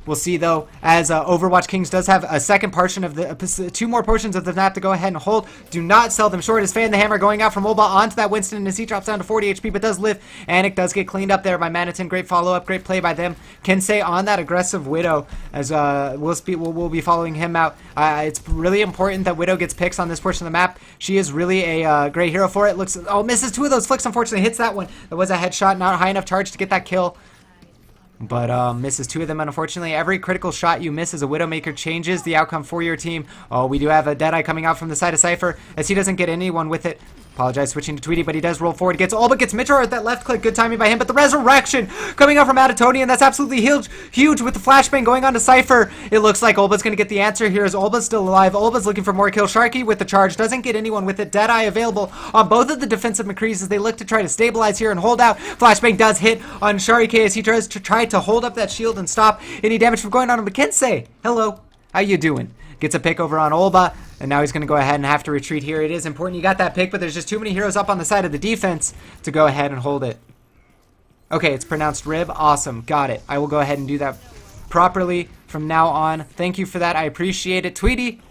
We'll see, though, as Overwatch Kings does have a second portion of the 2 more portions of the map to go ahead and hold. Do not sell them short. As Fan the Hammer going out from Olba onto that Winston, and as he drops down to 40 HP, but does live. Anik does get cleaned up there by Maniton. Great follow-up, great play by them. Kensei on that aggressive Widow, as we'll be following him out. It's really important that Widow gets picks on this portion of the map. She is really a great hero for it. Misses 2 of those flicks, unfortunately. Hits that one. It was a headshot, not high enough charge to get that kill. But misses 2 of them, unfortunately. Every critical shot you miss as a Widowmaker changes the outcome for your team. Oh, we do have a Deadeye coming out from the side of Cypher, as he doesn't get anyone with it. Apologize, switching to Tweety, but he does roll forward. Gets all but gets Mitchell at that left click. Good timing by him, but the resurrection coming out from Adatonian. That's absolutely huge with the flashbang going on to Cypher. It looks like Olba's going to get the answer here as Olba's still alive. Olba's looking for more kills. Sharky with the charge. Doesn't get anyone with it. Deadeye available on both of the defensive McCrees as they look to try to stabilize here and hold out. Flashbang does hit on Shari K as he tries to hold up that shield and stop any damage from going on to McKinsey. Hello, how you doing? Gets a pick over on Olba, and now he's going to go ahead and have to retreat here. It is important you got that pick, but there's just too many heroes up on the side of the defense to go ahead and hold it. Okay, it's pronounced rib. Awesome. Got it. I will go ahead and do that properly from now on. Thank you for that. I appreciate it. Tweety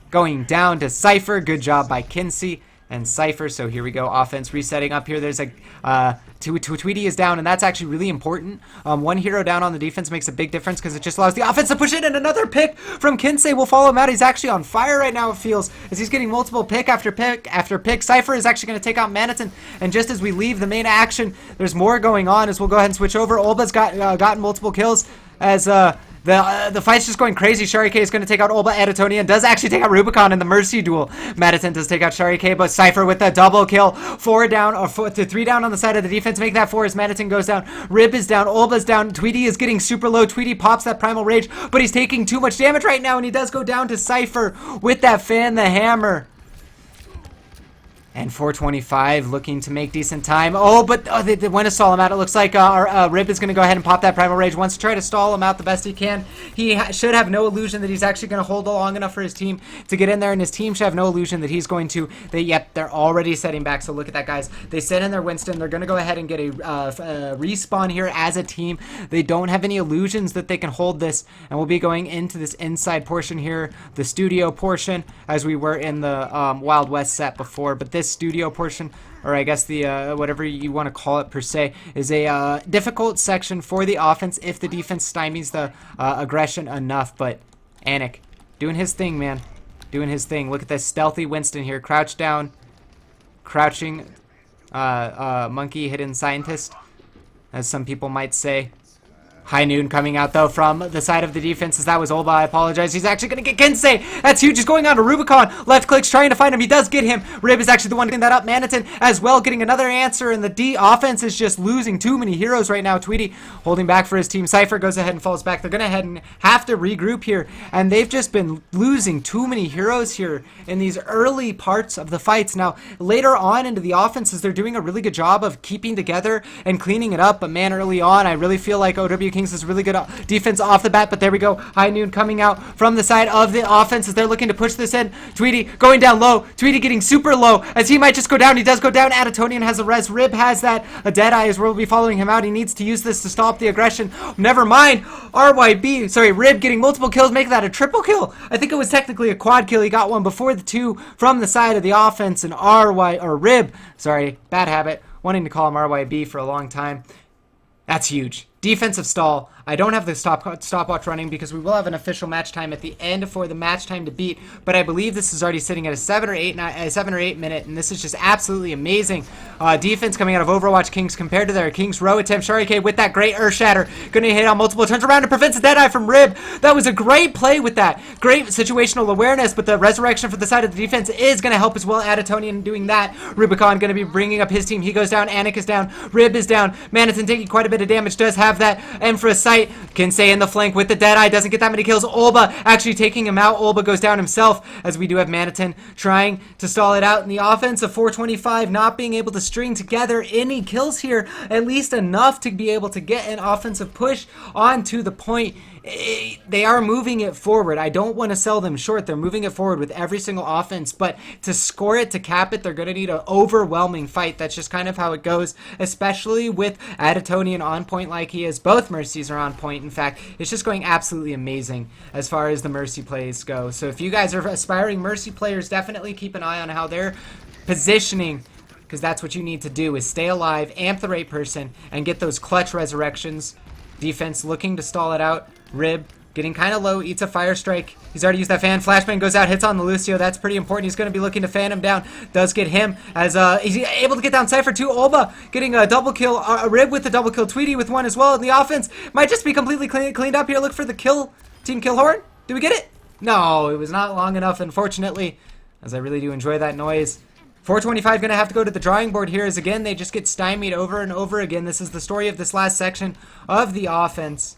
going down to Cypher. Good job by Kinsey and Cypher. So here we go. Offense resetting up here. There's a Tweety is down, and that's actually really important. One hero down on the defense makes a big difference because it just allows the offense to push in, and another pick from Kinsey will follow him out. He's actually on fire right now, it feels, as he's getting multiple pick after pick after pick. Cypher is actually going to take out Manitin, and just as we leave the main action, there's more going on as we'll go ahead and switch over. Olba's gotten multiple kills as the fight's just going crazy. Shari K is going to take out Olba. Adatonian does actually take out Rubicon in the Mercy duel. Maditin does take out Shari K, but Cypher with the double kill. 3 down on the side of the defense. Make that 4 as Maditin goes down. Rib is down. Olba's down. Tweety is getting super low. Tweety pops that Primal Rage, but he's taking too much damage right now, and he does go down to Cypher with that Fan the Hammer. And 425 looking to make decent time. Oh, but they went to stall him out. It looks like our Rib is going to go ahead and pop that Primal Rage. Wants to try to stall him out the best he can. He should have no illusion that he's actually going to hold long enough for his team to get in there, and his team should have no illusion that he's going to. Yep, they're already setting back, so look at that, guys. They set in their Winston. They're going to go ahead and get a respawn here as a team. They don't have any illusions that they can hold this, and we'll be going into this inside portion here, the studio portion, as we were in the Wild West set before, but this studio portion, or I guess the whatever you want to call it per se, is a difficult section for the offense if the defense stymies the aggression enough. But Anik doing his thing, man, doing his thing. Look at this stealthy Winston here, crouch down, crouching monkey hidden scientist, as some people might say. High Noon coming out, though, from the side of the defense, as that was Olba. I apologize. He's actually going to get Kinsey. That's huge. He's going on to Rubicon. Left clicks, trying to find him. He does get him. Rib is actually the one getting that up. Manitin as well, getting another answer, and the D offense is just losing too many heroes right now. Tweety holding back for his team. Cypher goes ahead and falls back. They're going to have to regroup here, and they've just been losing too many heroes here in these early parts of the fights. Now, later on into the offenses, they're doing a really good job of keeping together and cleaning it up, but man, early on, I really feel like OWKings is really good defense off the bat. But there we go. High Noon coming out from the side of the offense as they're looking to push this in. Tweety going down low. Tweety getting super low as he might just go down. He does go down. Adatonian has a res. Rib has that. A Deadeye is where we'll be following him out. He needs to use this to stop the aggression. Never mind. Rib getting multiple kills, making that a triple kill. I think it was technically a quad kill. He got one before the 2 from the side of the offense, and Rib, sorry, bad habit, wanting to call him RYB for a long time. That's huge. Defensive stall. I don't have the stopwatch running because we will have an official match time at the end for the match time to beat, but I believe this is already sitting at a 7 or 8 minute, and this is just absolutely amazing defense coming out of Overwatch Kings compared to their Kings row attempt. Shari K with that great Earth Shatter, going to hit on multiple, turns around and prevents a Deadeye from Rib. That was a great play with that. Great situational awareness, but the resurrection for the side of the defense is going to help as well. Adatonian doing that. Rubicon going to be bringing up his team. He goes down. Anik is down. Rib is down. Manitin taking quite a bit of damage, does have that. And for a sight, Kinsey in the flank with the Deadeye, doesn't get that many kills. Olba actually taking him out. Olba goes down himself, as we do have Manitin trying to stall it out in the offense of 425, not being able to string together any kills here, at least enough to be able to get an offensive push onto the point. They are moving it forward. I don't want to sell them short. They're moving it forward with every single offense, but to score it, to cap it, they're going to need an overwhelming fight. That's just kind of how it goes, especially with Adatonian on point like he is. Both Mercies are on point. In fact, it's just going absolutely amazing as far as the Mercy plays go. So if you guys are aspiring Mercy players, definitely keep an eye on how they're positioning, because that's what you need to do, is stay alive, amp the right person, and get those clutch resurrections. Defense looking to stall it out. Rib getting kind of low, eats a fire strike. He's already used that fan. Flashbang goes out, hits on the Lucio. That's pretty important. He's going to be looking to fan him down. Does get him as he's able to get down Cypher too. Olba getting a double kill. Rib with the double kill. Tweety with one as well. And the offense might just be completely cleaned up here. Look for the kill. Team kill horn. Did we get it? No, it was not long enough, unfortunately, as I really do enjoy that noise. 425 going to have to go to the drawing board here, as again, they just get stymied over and over again. This is the story of this last section of the offense.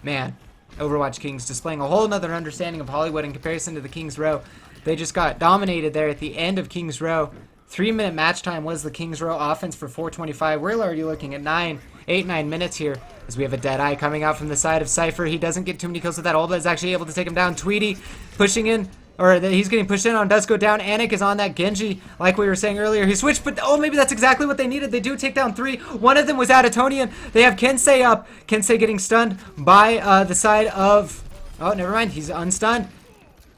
Man, Overwatch Kings displaying a whole nother understanding of Hollywood in comparison to the Kings Row. They just got dominated there at the end of Kings Row. 3-minute match time was the Kings Row offense for 425. We're already looking at 9 minutes here, as we have a Deadeye coming out from the side of Cypher. He doesn't get too many kills with that. Olba is actually able to take him down. Tweety pushing in. or that he's getting pushed in on, does go down. Anik is on that Genji, like we were saying earlier. He switched, but oh, maybe that's exactly what they needed. They do take down 3. One of them was Adatonian. They have Kensei up. Kensei getting stunned by the side of... Oh, never mind. He's unstunned.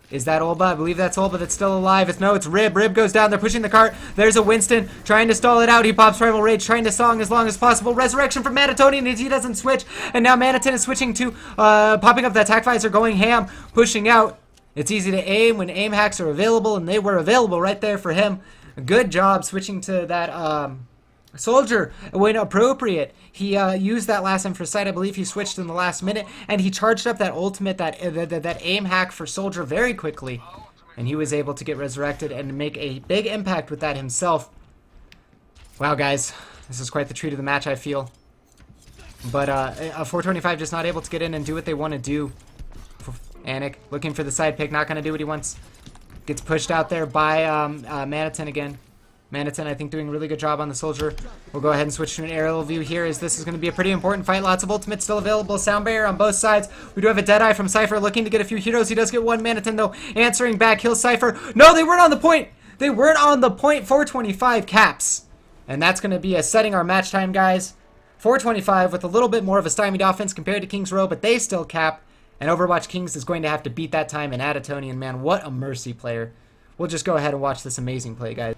Is that Olba? I believe that's Olba that's still alive. It's Rib. Rib goes down. They're pushing the cart. There's a Winston trying to stall it out. He pops Primal Rage, trying to song as long as possible. Resurrection from Manatonian, and he doesn't switch. And now Manaton is switching to popping up the attack visor, going ham, pushing out. It's easy to aim when aim hacks are available, and they were available right there for him. Good job switching to that Soldier when appropriate. He used that last Emperor's Sight. I believe he switched in the last minute, and he charged up that ultimate, that aim hack for Soldier very quickly, and he was able to get resurrected and make a big impact with that himself. Wow, guys, this is quite the treat of the match, I feel. But 425 just not able to get in and do what they want to do. Anik looking for the side pick, not going to do what he wants. Gets pushed out there by Manaton again. Manaton, I think, doing a really good job on the Soldier. We'll go ahead and switch to an aerial view here, as this is going to be a pretty important fight. Lots of ultimates still available. Sound barrier on both sides. We do have a Deadeye from Cypher looking to get a few heroes. He does get one. Manaton, though, answering back. Kills Cypher. No, they weren't on the point. They weren't on the point. 425 caps. And that's going to be setting our match time, guys. 425 with a little bit more of a stymied offense compared to Kings Row, but they still cap. And Overwatch Kings is going to have to beat that time. And Adatonian, man, what a mercy player. We'll just go ahead and watch this amazing play, guys.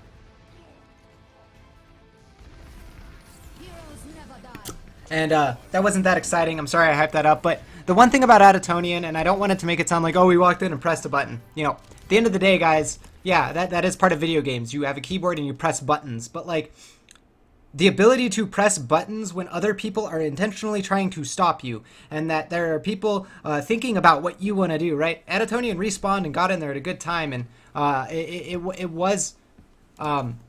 And that wasn't that exciting. I'm sorry I hyped that up. But the one thing about Adatonian, and I don't want it to make it sound like, oh, we walked in and pressed a button. You know, at the end of the day, guys, yeah, that is part of video games. You have a keyboard and you press buttons. But, like, the ability to press buttons when other people are intentionally trying to stop you, and that there are people thinking about what you want to do, right? Adatonian respawned and got in there at a good time, and it was...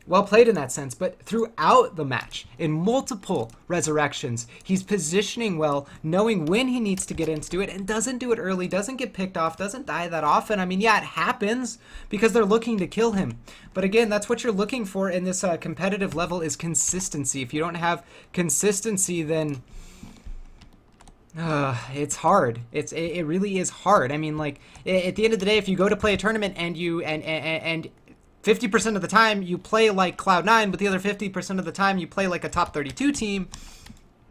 well played in that sense, but throughout the match, in multiple resurrections, he's positioning well, knowing when he needs to get into it, and doesn't do it early, doesn't get picked off, doesn't die that often. I mean, yeah, it happens because they're looking to kill him. But again, that's what you're looking for in this competitive level, is consistency. If you don't have consistency, then... it's hard. It really is hard. I mean, like, at the end of the day, if you go to play a tournament and you... and 50% of the time you play like Cloud9, but the other 50% of the time you play like a top 32 team,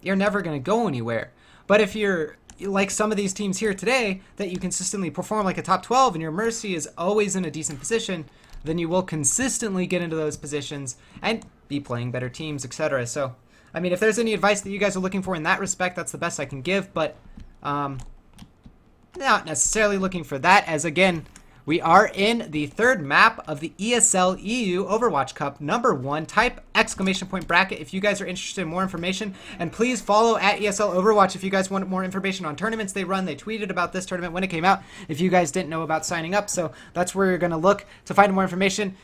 you're never going to go anywhere. But if you're like some of these teams here today, that you consistently perform like a top 12 and your Mercy is always in a decent position, then you will consistently get into those positions and be playing better teams, etc. So, I mean, if there's any advice that you guys are looking for in that respect, that's the best I can give, but not necessarily looking for that, as again, we are in the third map of the ESL EU Overwatch Cup #1. Type ! bracket if you guys are interested in more information. And please follow at ESL Overwatch if you guys want more information on tournaments they run. They tweeted about this tournament when it came out if you guys didn't know about signing up. So that's where you're going to look to find more information.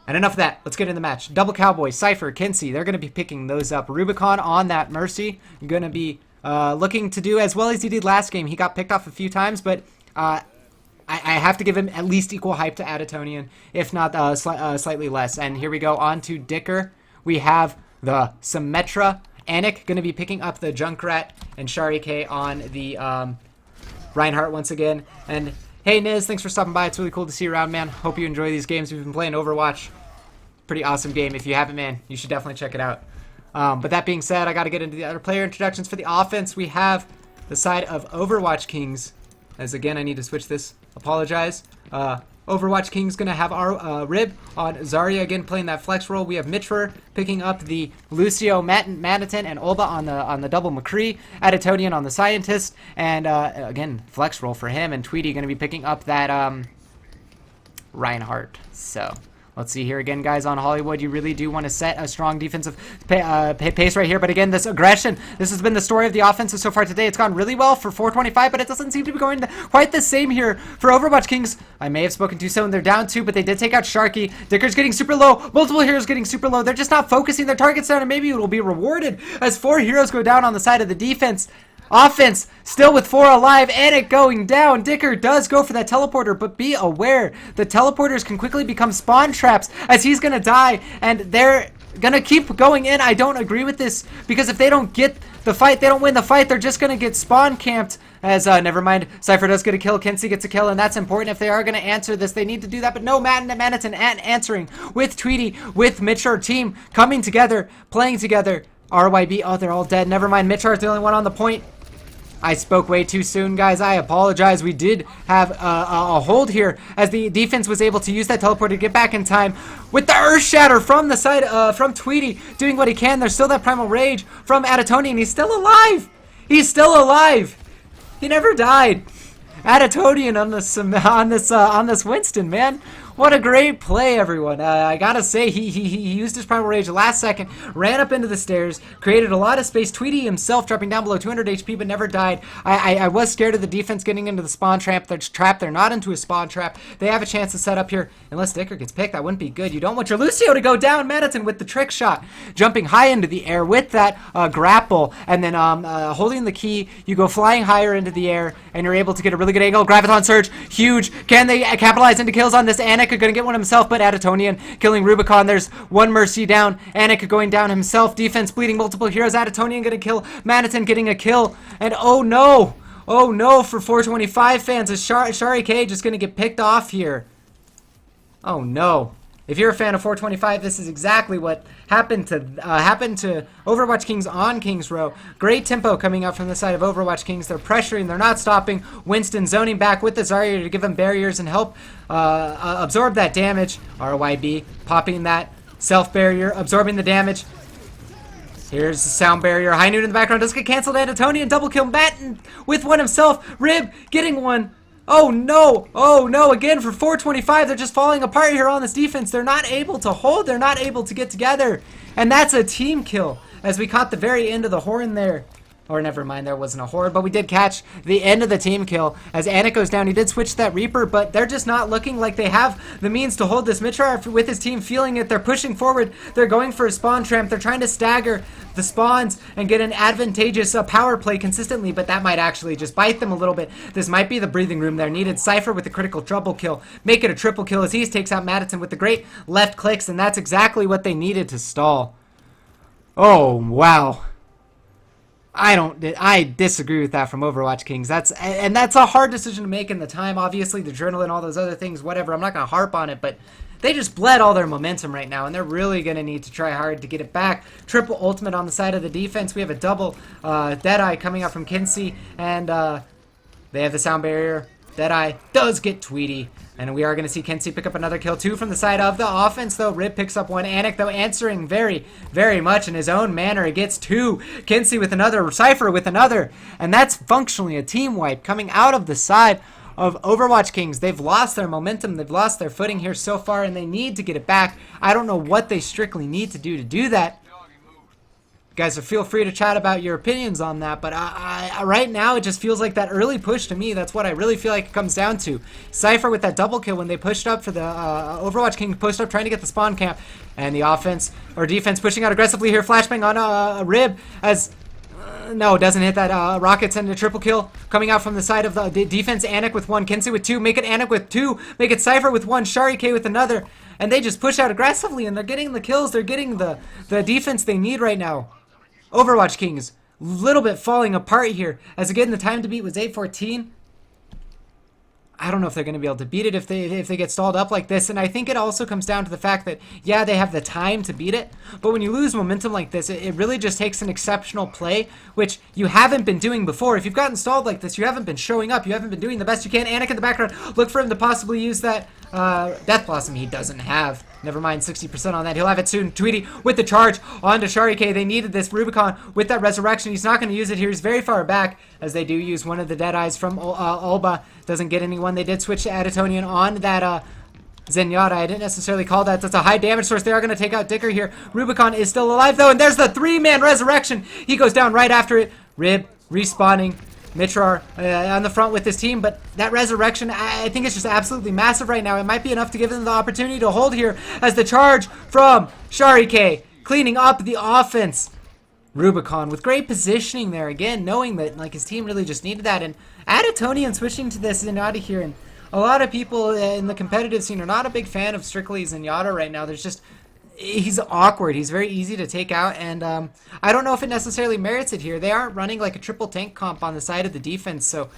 And enough of that. Let's get in the match. Double Cowboy, Cypher, Kinsey. They're going to be picking those up. Rubicon on that Mercy. Going to be looking to do as well as he did last game. He got picked off a few times, but... I have to give him at least equal hype to Adatonian, if not slightly less. And here we go on to Dicker. We have the Symmetra. Anik going to be picking up the Junkrat, and Shari K on the Reinhardt once again. And hey, Niz, thanks for stopping by. It's really cool to see you around, man. Hope you enjoy these games. We've been playing Overwatch. Pretty awesome game. If you haven't, man, you should definitely check it out. But that being said, I got to get into the other player introductions. For the offense, we have the side of Overwatch Kings. As again, I need to switch this. Apologize. Overwatch Kings gonna have our Rib on Zarya again playing that flex role. We have Mitcher picking up the Lucio, Manaton, and Olba on the double McCree. Adatonian on the Scientist, and again flex role for him. And Tweety gonna be picking up that Reinhardt. So. Let's see here again, guys, on Hollywood. You really do want to set a strong defensive pace right here. But again, this aggression, this has been the story of the offensive so far today. It's gone really well for 425, but it doesn't seem to be going quite the same here for Overwatch Kings. I may have spoken too soon. They're down 2, but they did take out Sharky. Dicker's getting super low. Multiple heroes getting super low. They're just not focusing their targets down, and maybe it will be rewarded as 4 heroes go down on the side of the defense. Offense still with 4 alive, and it going down. Dicker does go for that teleporter, but be aware the teleporters can quickly become spawn traps as he's gonna die, and they're gonna keep going in. I don't agree with this, because if they don't get the fight. They don't win the fight. They're just going to get spawn camped as, never mind. Cypher does get a kill. Kinsey gets a kill, and that's important if they are going to answer this. They need to do that, but no, Maniton answering with Tweety, with Mitchar team coming together, playing together. RYB, oh, they're all dead. Never mind. Mitchar's the only one on the point. I spoke way too soon, guys. I apologize. We did have a hold here as the defense was able to use that teleport to get back in time with the Earth Shatter from the side, from Tweety doing what he can. There's still that Primal Rage from Adatonian. He's still alive. He's still alive. He never died. Adatonian on this Winston, man. What a great play, everyone. I gotta say, he used his Primal Rage last second, ran up into the stairs, created a lot of space. Tweety himself dropping down below 200 HP, but never died. I was scared of the defense getting into the spawn trap. They're not into a spawn trap. They have a chance to set up here. Unless Dicker gets picked, that wouldn't be good. You don't want your Lucio to go down. Maniton with the trick shot, jumping high into the air with that grapple, and then holding the key. You go flying higher into the air, and you're able to get a really good angle. Graviton Surge, huge. Can they capitalize into kills on this? Anik gonna get one himself, but Adatonian killing Rubicon. There's one Mercy down. Anik going down himself. Defense bleeding multiple heroes. Adatonian gonna kill Maniton, getting a kill. And oh no! Oh no for 425 fans. Is Shari K just gonna get picked off here? Oh no. If you're a fan of 425, this is exactly what happened to Overwatch Kings on Kings Row. Great tempo coming out from the side of Overwatch Kings. They're pressuring, they're not stopping. Winston zoning back with the Zarya to give them barriers and help absorb that damage. RYB popping that self barrier, absorbing the damage. Here's the sound barrier. High Noon in the background does get canceled. Adatonian double kill. Matten with one himself. Rib getting one. Oh no! Oh no! Again for 425, they're just falling apart here on this defense. They're not able to hold. They're not able to get together. And that's a team kill as we caught the very end of the horn there. Or never mind, there wasn't a horde, but we did catch the end of the team kill as Anik goes down. He did switch that Reaper, but they're just not looking like they have the means to hold this. Mitchar with his team feeling it. They're pushing forward. They're going for a spawn tramp. They're trying to stagger the spawns and get an advantageous power play consistently, but that might actually just bite them a little bit. This might be the breathing room there needed. Cypher with the critical double kill. Make it a triple kill as he takes out Madison with the great left clicks, and that's exactly what they needed to stall. Oh, wow. I disagree with that from Overwatch Kings. That's a hard decision to make in the time. Obviously, the journal and all those other things, whatever. I'm not going to harp on it, but they just bled all their momentum right now, and they're really going to need to try hard to get it back. Triple ultimate on the side of the defense. We have a double Deadeye coming out from Kinsey, and they have the sound barrier. Deadeye does get Tweety. And we are going to see Kinsey pick up another kill, too, from the side of the offense, though. Rib picks up one. Anik, though, answering very, very much in his own manner. It gets two. Kinsey with another. Cypher with another. And that's functionally a team wipe coming out of the side of Overwatch Kings. They've lost their momentum. They've lost their footing here so far, and they need to get it back. I don't know what they strictly need to do that. Guys, feel free to chat about your opinions on that, but right now it just feels like that early push to me. That's what I really feel like it comes down to. Cypher with that double kill when they pushed up for the Overwatch King, pushed up trying to get the spawn camp, and the offense or defense pushing out aggressively here. Flashbang on a Rib as no, doesn't hit that. Rockets and a triple kill coming out from the side of the defense. Anik with one, Kinsey with two, make it Anik with two, make it Cypher with one, Shari K with another, and they just push out aggressively, and they're getting the kills. They're getting the defense they need right now. Overwatch Kings, a little bit falling apart here. As again, the time to beat was 8:14. I don't know if they're going to be able to beat it if they get stalled up like this. And I think it also comes down to the fact that, yeah, they have the time to beat it. But when you lose momentum like this, it really just takes an exceptional play, which you haven't been doing before. If you've gotten stalled like this, you haven't been showing up. You haven't been doing the best you can. Anik in the background, look for him to possibly use that Death Blossom. He doesn't have. Never mind, 60% on that. He'll have it soon. Tweety with the charge onto Shari K. They needed this. Rubicon with that resurrection. He's not going to use it here. He's very far back as they do use one of the Deadeyes from Olba. Doesn't get anyone. They did switch to Adatonian on that Zenyatta. I didn't necessarily call that. That's a high damage source. They are going to take out Dicker here. Rubicon is still alive though, and there's the three-man resurrection. He goes down right after it. Rib respawning. Mitchar on the front with his team, but that resurrection, I think it's just absolutely massive right now. It might be enough to give them the opportunity to hold here as the charge from Shari K, cleaning up the offense. Rubicon with great positioning there again, knowing that like his team really just needed that, and Adatonian switching to this Zenyatta here, and a lot of people in the competitive scene are not a big fan of strictly Zenyatta right now. There's just he's awkward. He's very easy to take out, and I don't know if it necessarily merits it here. They aren't running like a triple tank comp on the side of the defense, so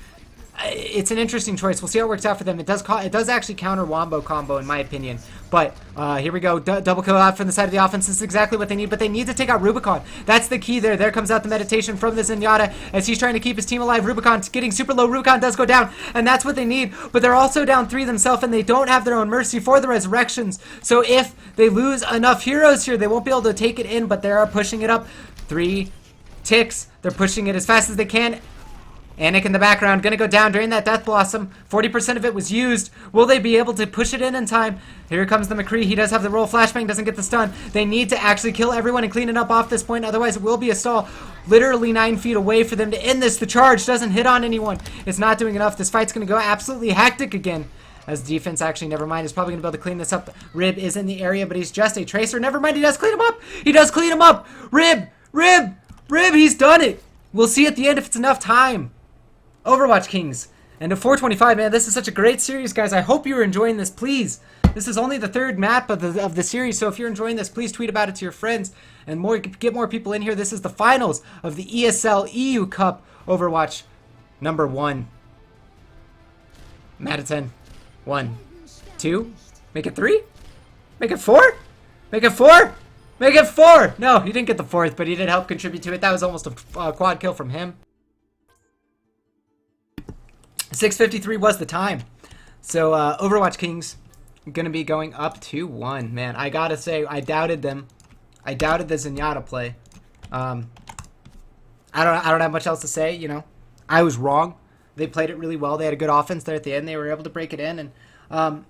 it's an interesting choice. We'll see how it works out for them. It does actually counter Wombo combo in my opinion. But here we go. Double kill out from the side of the offense. This is exactly what they need, but they need to take out Rubicon. That's the key there. There comes out the meditation from the Zenyatta as he's trying to keep his team alive. Rubicon's getting super low. Rubicon does go down, and that's what they need. But they're also down 3 themselves, and they don't have their own mercy for the resurrections. So if they lose enough heroes here, they won't be able to take it in, but they are pushing it up. 3 ticks. They're pushing it as fast as they can. Anik in the background, gonna go down during that Death Blossom. 40% of it was used. Will they be able to push it in time? Here comes the McCree. He does have the roll. Flashbang doesn't get the stun. They need to actually kill everyone and clean it up off this point. Otherwise, it will be a stall. Literally 9 feet away for them to end this. The charge doesn't hit on anyone. It's not doing enough. This fight's gonna go absolutely hectic again. As defense, actually, never mind, is probably going to be able to clean this up. Rib is in the area, but he's just a tracer. Never mind, he does clean him up. He does clean him up. Rib, he's done it. We'll see at the end if it's enough time. Overwatch Kings. And to 425, man, this is such a great series, guys. I hope you're enjoying this, please. This is only the 3rd map of the series, so if you're enjoying this, please tweet about it to your friends and get more people in here. This is the finals of the ESL EU Cup Overwatch number 1. Madison. 1, 2, make it 3, make it 4, make it 4, make it 4. No, he didn't get the 4th, but he did help contribute to it. That was almost a quad kill from him. 6:53 was the time. So Overwatch Kings gonna be going up 2-1. Man, I gotta say, I doubted them. I doubted the Zenyatta play. I don't have much else to say. You know, I was wrong. They played it really well. They had a good offense there at the end. They were able to break it in. And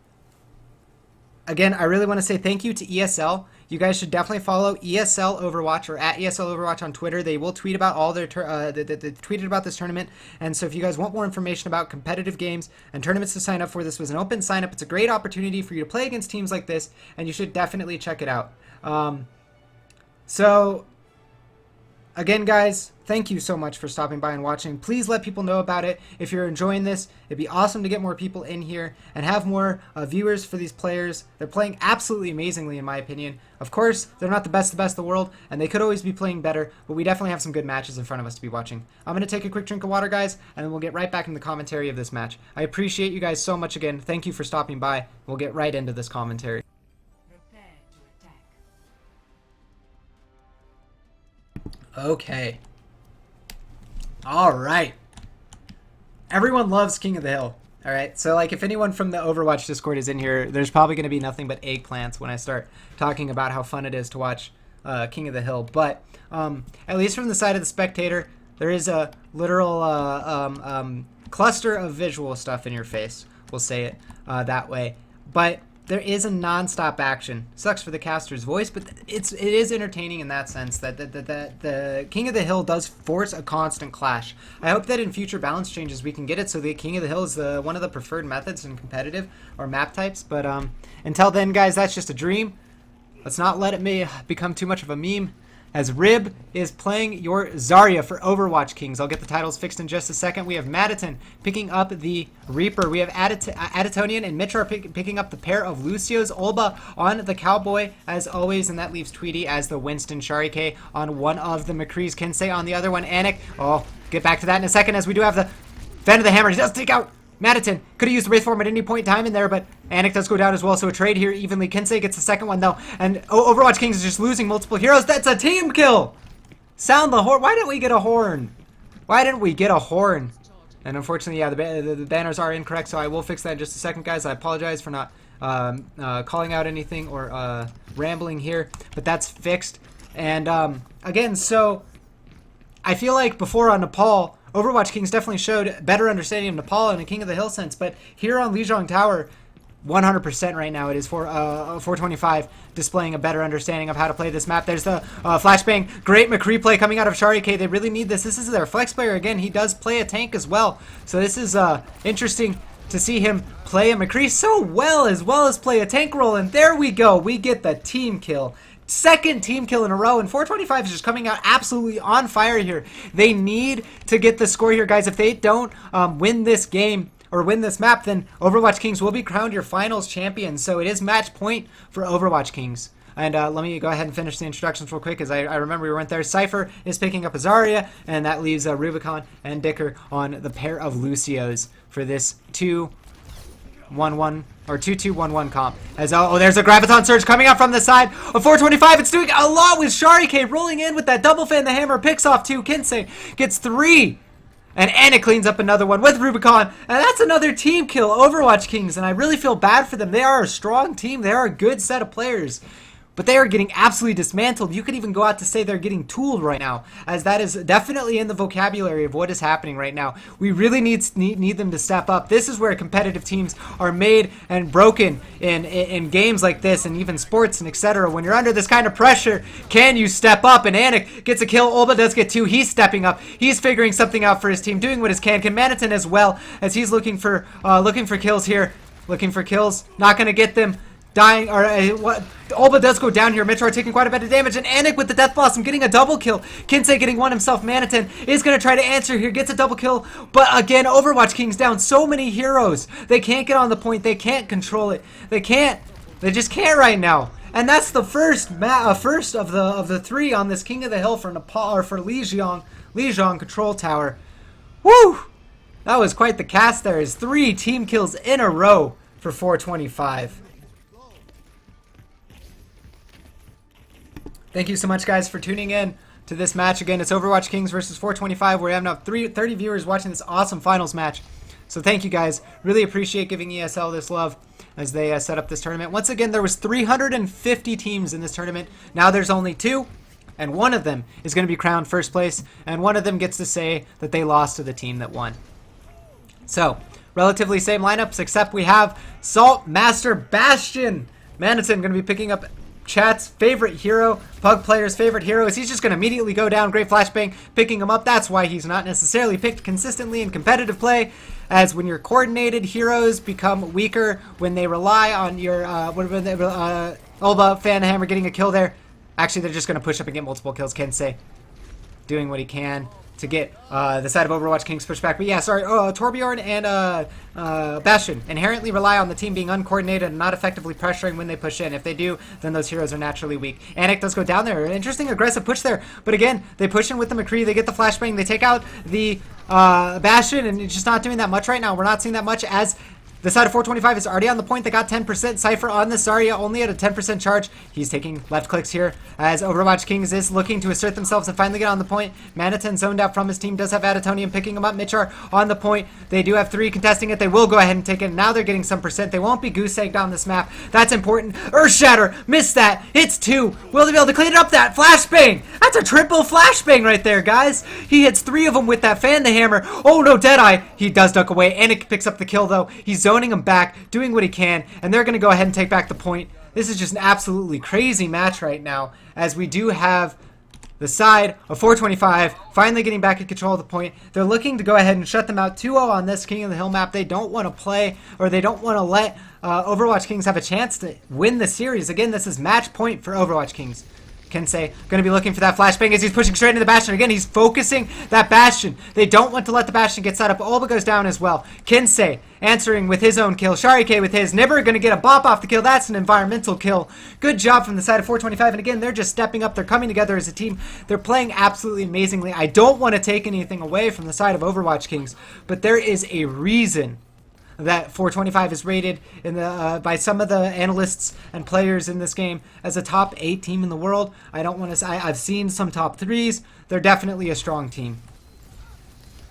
again, I really want to say thank you to ESL. You guys should definitely follow ESL Overwatch or at ESL Overwatch on Twitter. They will tweet about all their they tweeted about this tournament. And so if you guys want more information about competitive games and tournaments to sign up for, this was an open sign up. It's a great opportunity for you to play against teams like this, and you should definitely check it out. So again, guys, thank you so much for stopping by and watching. Please let people know about it. If you're enjoying this, it'd be awesome to get more people in here and have more viewers for these players. They're playing absolutely amazingly, in my opinion. Of course, they're not the best of the world, and they could always be playing better, but we definitely have some good matches in front of us to be watching. I'm going to take a quick drink of water, guys, and then we'll get right back in the commentary of this match. I appreciate you guys so much again. Thank you for stopping by. We'll get right into this commentary. Okay. All right. Everyone loves King of the Hill. All right. So, like, if anyone from the Overwatch Discord is in here, there's probably going to be nothing but eggplants when I start talking about how fun it is to watch King of the Hill. But at least from the side of the spectator, there is a literal cluster of visual stuff in your face. We'll say it that way. But there is a non-stop action. Sucks for the caster's voice, but it is entertaining in that sense that the King of the Hill does force a constant clash. I hope that in future balance changes we can get it so the King of the Hill is one of the preferred methods in competitive or map types. But until then, guys, that's just a dream. Let's not let it become too much of a meme. As Rib is playing your Zarya for Overwatch Kings. I'll get the titles fixed in just a second. We have Maditon picking up the Reaper. We have Additonian and Mitra picking up the pair of Lucio's. Olba on the Cowboy, as always, and that leaves Tweety as the Winston. Sharike on one of the McCrees. Kinsey on the other one. Anik. Oh, get back to that in a second, as we do have the Fan of the Hammer. He does take out Maditon. Could have used the Wraith Form at any point in time in there, but Anik does go down as well, so a trade here evenly. Kinsey gets the second one, though, and Overwatch Kings is just losing multiple heroes. That's a team kill! Sound the horn. Why didn't we get a horn? Why didn't we get a horn? And unfortunately, yeah, the banners are incorrect, so I will fix that in just a second, guys. I apologize for not calling out anything or rambling here, but that's fixed. And again, so I feel like before on Nepal, Overwatch Kings definitely showed better understanding of Nepal in a King of the Hill sense, but here on Lijiang Tower, 100% right now it is for 425 displaying a better understanding of how to play this map. There's the flashbang. Great McCree play coming out of Sharike. They really need this. This is their flex player again. He does play a tank as well, so this is interesting to see him play a McCree so well as play a tank role. And there we go. We get the team kill. Second team kill in a row, and 425 is just coming out absolutely on fire here. They need to get the score here, guys. If they don't win this game or win this map, then Overwatch Kings will be crowned your finals champion. So it is match point for Overwatch Kings. And let me go ahead and finish the introductions real quick, as I remember we weren't there. Cypher is picking up Azaria, and that leaves Rubicon and Dicker on the pair of Lucios for this 2-1-1 or 2-2-1-1 comp. As there's a Graviton Surge coming up from the side of 425. It's doing a lot with Sharike rolling in with that double fan. The hammer picks off 2. Kinsei gets 3. And Anna cleans up another one with Rubicon. And that's another team kill, OWKings. And I really feel bad for them. They are a strong team. They are a good set of players. But they are getting absolutely dismantled. You could even go out to say they're getting tooled right now, as that is definitely in the vocabulary of what is happening right now. We really need them to step up. This is where competitive teams are made and broken in games like this, and even sports and etc. When you're under this kind of pressure, can you step up? And Anik gets a kill. Olba does get 2. He's stepping up. He's figuring something out for his team, doing what he can. Manitin as well, as he's looking for kills here. Looking for kills. Not going to get them. Dying, or what? Olba does go down here. Mitchar taking quite a bit of damage, and Anik with the Death Blossom getting a double kill. Kinsei getting one himself. Manitin is going to try to answer here, gets a double kill, but again, Overwatch down. So many heroes. They can't get on the point. They can't control it. They just can't right now. And that's the first of the 3 on this King of the Hill for Nepal, or for Lijiang Control Tower. Woo! That was quite the cast there. Is 3 team kills in a row for 425. Thank you so much, guys, for tuning in to this match. Again, it's OWKings versus 425. We have now 30 viewers watching this awesome finals match. So thank you, guys. Really appreciate giving ESL this love as they set up this tournament. Once again, there was 350 teams in this tournament. Now there's only 2, and one of them is going to be crowned first place, and one of them gets to say that they lost to the team that won. So, relatively same lineups, except we have Salt Master Bastion. Manitin going to be picking up chat's favorite hero, Pug player's favorite hero, is he's just going to immediately go down. Great flashbang, picking him up. That's why he's not necessarily picked consistently in competitive play, as when your coordinated heroes become weaker when they rely on your Olba, Fan Hammer getting a kill there. Actually, they're just going to push up and get multiple kills. Kensei doing what he can to get the side of OWKings pushed back. But yeah, sorry, Torbjorn and Bastion inherently rely on the team being uncoordinated and not effectively pressuring when they push in. If they do, then those heroes are naturally weak. Anik does go down there. Interesting aggressive push there. But again, they push in with the McCree. They get the flashbang. They take out the Bastion, and it's just not doing that much right now. We're not seeing that much, as the side of 425 is already on the point. They got 10%. Cypher on the Zarya, only at a 10% charge. He's taking left clicks here, as OWKings is looking to assert themselves and finally get on the point. Manitin zoned out from his team, does have Adatonium picking him up. Mitchar on the point. They do have 3 contesting it. They will go ahead and take it. Now they're getting some percent. They won't be goose-egged on this map. That's important. Earthshatter, missed that. Hits 2. Will they be able to clean it up? That flashbang. That's a triple flashbang right there, guys. He hits 3 of them with that Fan the Hammer. Oh no, Deadeye. He does duck away. Anik picks up the kill though. He's zoning him back, doing what he can, and they're going to go ahead and take back the point. This is just an absolutely crazy match right now, as we do have the side of 425 finally getting back in control of the point. They're looking to go ahead and shut them out 2-0 on this King of the Hill map. They don't want to play, or they don't want to let OWKings have a chance to win the series. Again, this is match point for OWKings. Kensei going to be looking for that flashbang as he's pushing straight into the Bastion. Again, he's focusing that Bastion. They don't want to let the Bastion get set up. Olba goes down as well. Kensei answering with his own kill. Sharike with his. Nibber going to get a bop off the kill. That's an environmental kill. Good job from the side of 425. And again, they're just stepping up. They're coming together as a team. They're playing absolutely amazingly. I don't want to take anything away from the side of OWKings, but there is a reason that 425 is rated in the by some of the analysts and players in this game as a top 8 team in the world. I don't want to say, I've seen some top 3s. They're definitely a strong team,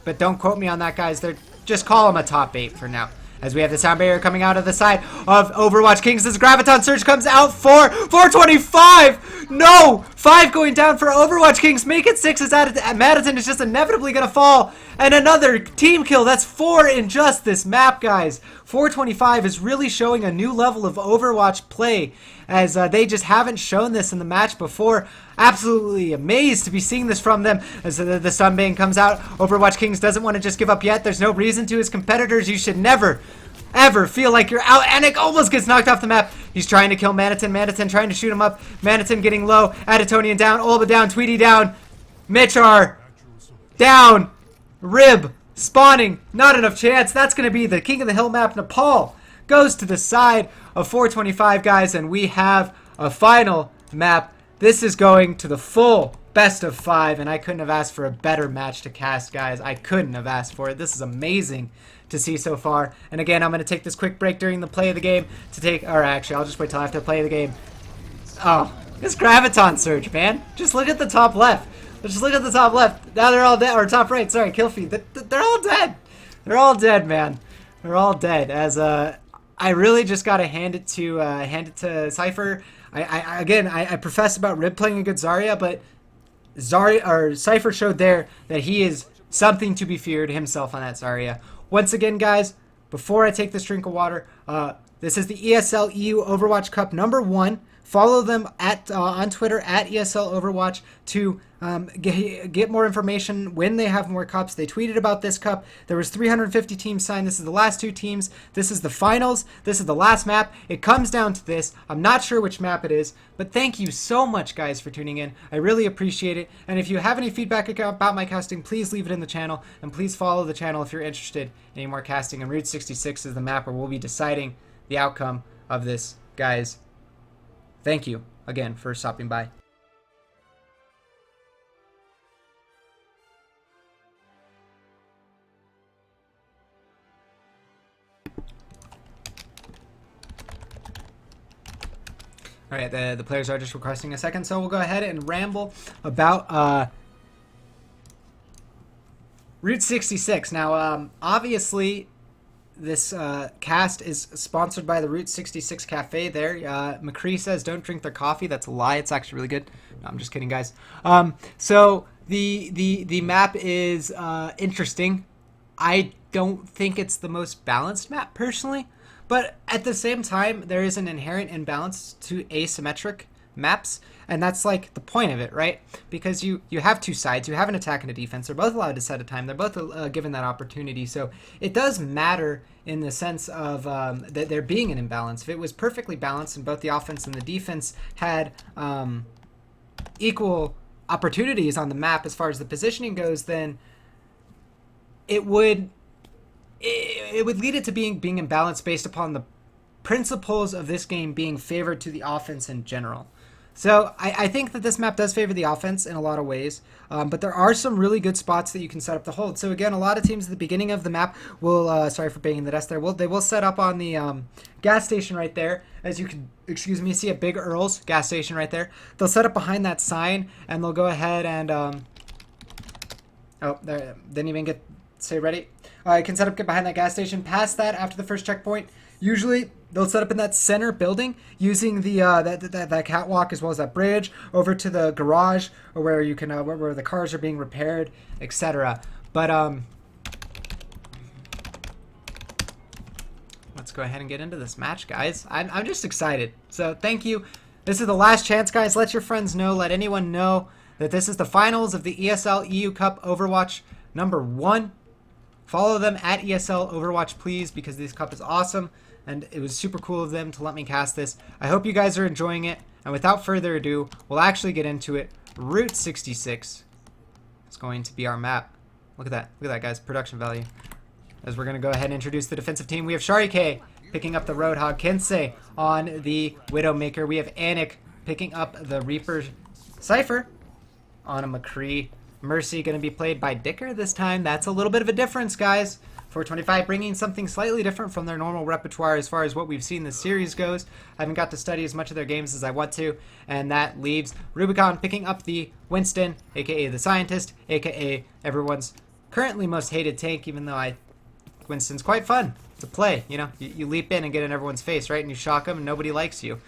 but don't quote me on that, guys. They're just call them a top 8 for now, as we have the sound barrier coming out of the side of OWKings. This Graviton Surge comes out for 425. No! 5 going down for OWKings. Make it 6 as Madison is just inevitably going to fall. And another team kill. That's 4 in just this map, guys. 425 is really showing a new level of Overwatch play, as they just haven't shown this in the match before. Absolutely amazed to be seeing this from them, as the Sunbane comes out. OWKings doesn't want to just give up yet. There's no reason to. His competitors, you should never ever feel like you're out. Anik almost gets knocked off the map. He's trying to kill Manitin. Manitin trying to shoot him up. Manitin getting low. Adatonian down. Olba down. Tweety down. Mitchar down. Rib spawning. Not enough chance. That's going to be the King of the Hill map. Nepal goes to the side of 425, guys, and we have a final map. This is going to the full best of 5, and I couldn't have asked for a better match to cast, guys. I couldn't have asked for it. This is amazing to see so far. And again, I'm going to take this quick break during the play of the game to take, or actually, I'll just wait till after the play of the game. Oh, this Graviton Surge, man. Just look at the top left. Just look at the top left. Now they're all dead, or top right, sorry, kill feed. They're all dead. They're all dead, man. They're all dead. As I really just got to hand it to Cypher. I profess about Rib playing a good Zarya, but Cypher showed there that he is something to be feared himself on that Zarya. Once again, guys, before I take this drink of water, this is the ESL EU Overwatch Cup #1. Follow them on Twitter at ESL Overwatch to get more information when they have more cups. They tweeted about this cup. There was 350 teams signed. This is the last 2 teams. This is the finals. This is the last map. It comes down to this. I'm not sure which map it is, but thank you so much, guys, for tuning in. I really appreciate it. And if you have any feedback about my casting, please leave it in the channel. And please follow the channel if you're interested in any more casting. And Route 66 is the map where we'll be deciding the outcome of this, guys. Thank you again for stopping by. All right, the players are just requesting a second, so we'll go ahead and ramble about Route 66. Now, obviously, this cast is sponsored by the Route 66 Cafe there. McCree says don't drink their coffee. That's a lie. It's actually really good. No, I'm just kidding, guys. So the map is interesting. I don't think it's the most balanced map personally, but at the same time, there is an inherent imbalance to asymmetric maps, and that's like the point of it, right? Because you have 2 sides. You have an attack and a defense. They're both allowed to set a time. They're both given that opportunity. So it does matter in the sense of that there being an imbalance. If it was perfectly balanced and both the offense and the defense had equal opportunities on the map as far as the positioning goes, then it would lead it to being imbalanced based upon the principles of this game being favored to the offense in general. So I think that this map does favor the offense in a lot of ways, but there are some really good spots that you can set up to hold. So again, a lot of teams at the beginning of the map will, sorry for banging the desk there, they will set up on the gas station right there. As you can, see a Big Earl's gas station right there. They'll set up behind that sign, and they'll go ahead and, oh, there, didn't even get, say ready. You can set up, get behind that gas station. Past that, after the first checkpoint, usually they'll set up in that center building using the that catwalk as well as that bridge over to the garage, or where you can where the cars are being repaired, etc. But let's go ahead and get into this match, guys. I'm just excited. So thank you. This is the last chance, guys. Let your friends know. Let anyone know that this is the finals of the ESL EU Cup Overwatch #1. Follow them at ESL Overwatch, please, because this cup is awesome, and it was super cool of them to let me cast this. I hope you guys are enjoying it, and without further ado, we'll actually get into it. Route 66 is going to be our map. Look at that, guys, production value. As we're going to go ahead and introduce the defensive team, we have Sharike picking up the Roadhog, Kensei on the Widowmaker. We have Anik picking up the Reaper, Cypher on a McCree. Mercy going to be played by Dicker this time. That's a little bit of a difference, guys. 425 bringing something slightly different from their normal repertoire as far as what we've seen this series goes. I haven't got to study as much of their games as I want to, and that leaves Rubicon picking up the Winston, aka the Scientist, aka everyone's currently most hated tank, even though Winston's quite fun to play. You know, you leap in and get in everyone's face, right? And you shock them and nobody likes you.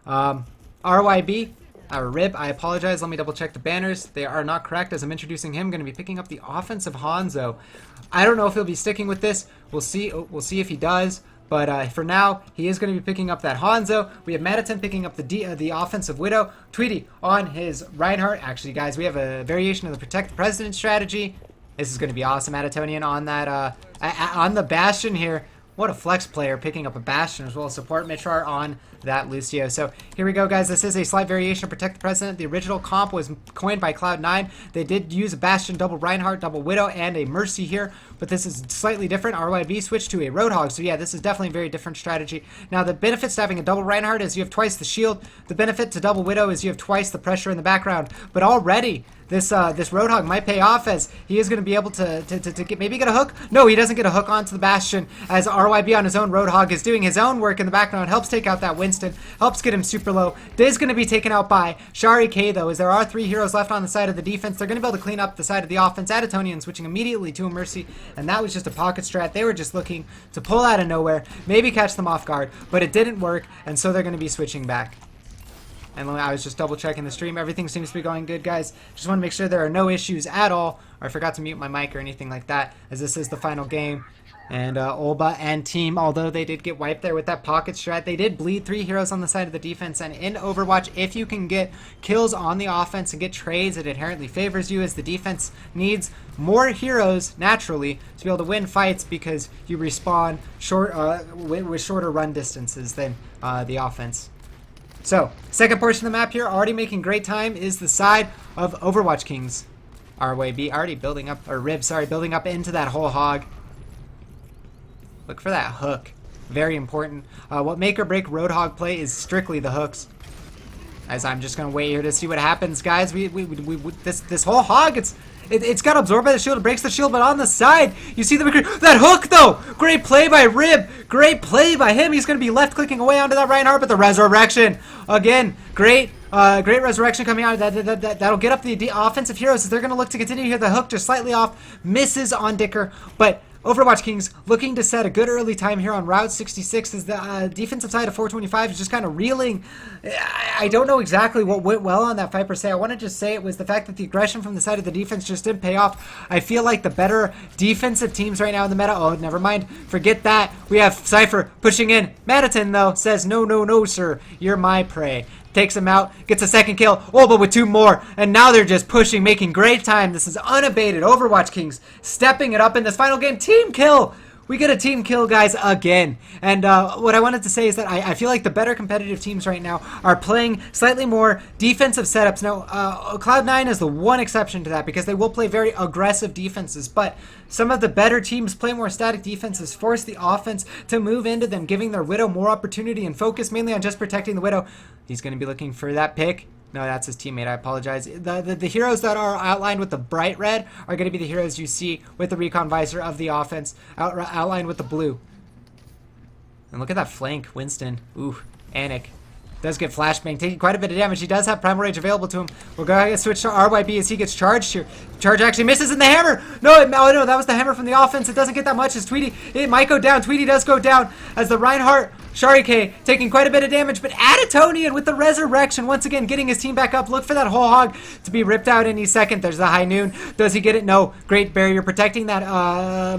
RYB, Rib, I apologize. Let me double check the banners. They are not correct as I'm introducing him. Going to be picking up the offensive Hanzo. I don't know if he'll be sticking with this. We'll see. We'll see if he does. But for now, he is going to be picking up that Hanzo. We have Mataton picking up the offensive Widow. Tweety on his Reinhardt. Actually, guys, we have a variation of the Protect the President strategy. This is going to be awesome. Matatonian on that on the Bastion here. What a flex player, picking up a Bastion as well as support Mitrar on that Lucio. So here we go, guys. This is a slight variation of Protect the President. The original comp was coined by Cloud9. They did use a Bastion, double Reinhardt, double Widow, and a Mercy here, but this is slightly different. RYB switched to a Roadhog, so yeah, this is definitely a very different strategy. Now, the benefits to having a double Reinhardt is you have twice the shield. The benefit to double Widow is you have twice the pressure in the background, but already this Roadhog might pay off, as he is going to be able to maybe get a hook. No, he doesn't get a hook onto the Bastion, as RYB on his own Roadhog is doing his own work in the background, helps take out that Winston, helps get him super low. Is going to be taken out by Shari K, though, as there are 3 heroes left on the side of the defense. They're going to be able to clean up the side of the offense. Adatonian switching immediately to a Mercy, and that was just a pocket strat. They were just looking to pull out of nowhere, maybe catch them off guard, but it didn't work, and so they're going to be switching back. And I was just double checking the stream. Everything seems to be going good, guys. Just want to make sure there are no issues at all, or I forgot to mute my mic or anything like that, as this is the final game. And Olba and team, although they did get wiped there with that pocket strat, they did bleed 3 heroes on the side of the defense. And in Overwatch, if you can get kills on the offense and get trades, it inherently favors you, as the defense needs more heroes naturally to be able to win fights, because you respawn with shorter run distances than the offense. So, second portion of the map here, already making great time, is the side of OWKings. RYB already building up, or Rib, sorry, building up into that whole hog. Look for that hook. Very important. What make or break Roadhog play is strictly the hooks. As I'm just gonna wait here to see what happens, guys. This whole hog, it's got absorbed by the shield. It breaks the shield, but on the side, you see the that hook though. Great play by Rib. Great play by him. He's gonna be left clicking away onto that Reinhardt, but the resurrection again. Great resurrection coming out. That'll get up the offensive heroes. They're gonna look to continue here. The hook just slightly off, misses on Dicker, but OWKings looking to set a good early time here on Route 66, as the defensive side of 425 is just kind of reeling. I don't know exactly what went well on that fight per se. I want to just say it was the fact that the aggression from the side of the defense just didn't pay off. I feel like the better defensive teams right now in the meta, oh, never mind, forget that. We have Cypher pushing in. Maditon, though, says, no, sir, you're my prey. Takes him out, gets a second kill, but with 2 more, and now they're just pushing, making great time. This is unabated. OWKings stepping it up in this final game. Team kill! We get a team kill, guys, again. And what I wanted to say is that I feel like the better competitive teams right now are playing slightly more defensive setups. Now, Cloud9 is the one exception to that, because they will play very aggressive defenses, but some of the better teams play more static defenses, force the offense to move into them, giving their Widow more opportunity and focus mainly on just protecting the Widow. He's going to be looking for that pick. No, that's his teammate. I apologize. The heroes that are outlined with the bright red are going to be the heroes you see with the recon visor of the offense, outlined with the blue. And look at that flank, Winston. Ooh, Anik. Does get flashbang, taking quite a bit of damage. He does have Primal Rage available to him. We'll go ahead and switch to RYB as he gets charged here. Charge actually misses in the hammer. No, no, that was the hammer from the offense. It doesn't get that much as Tweety. It might go down. Tweety does go down as the Reinhardt Shari K taking quite a bit of damage, but Adatonian with the resurrection once again getting his team back up. Look for that whole hog to be ripped out any second. There's the high noon. Does he get it? No. Great barrier protecting that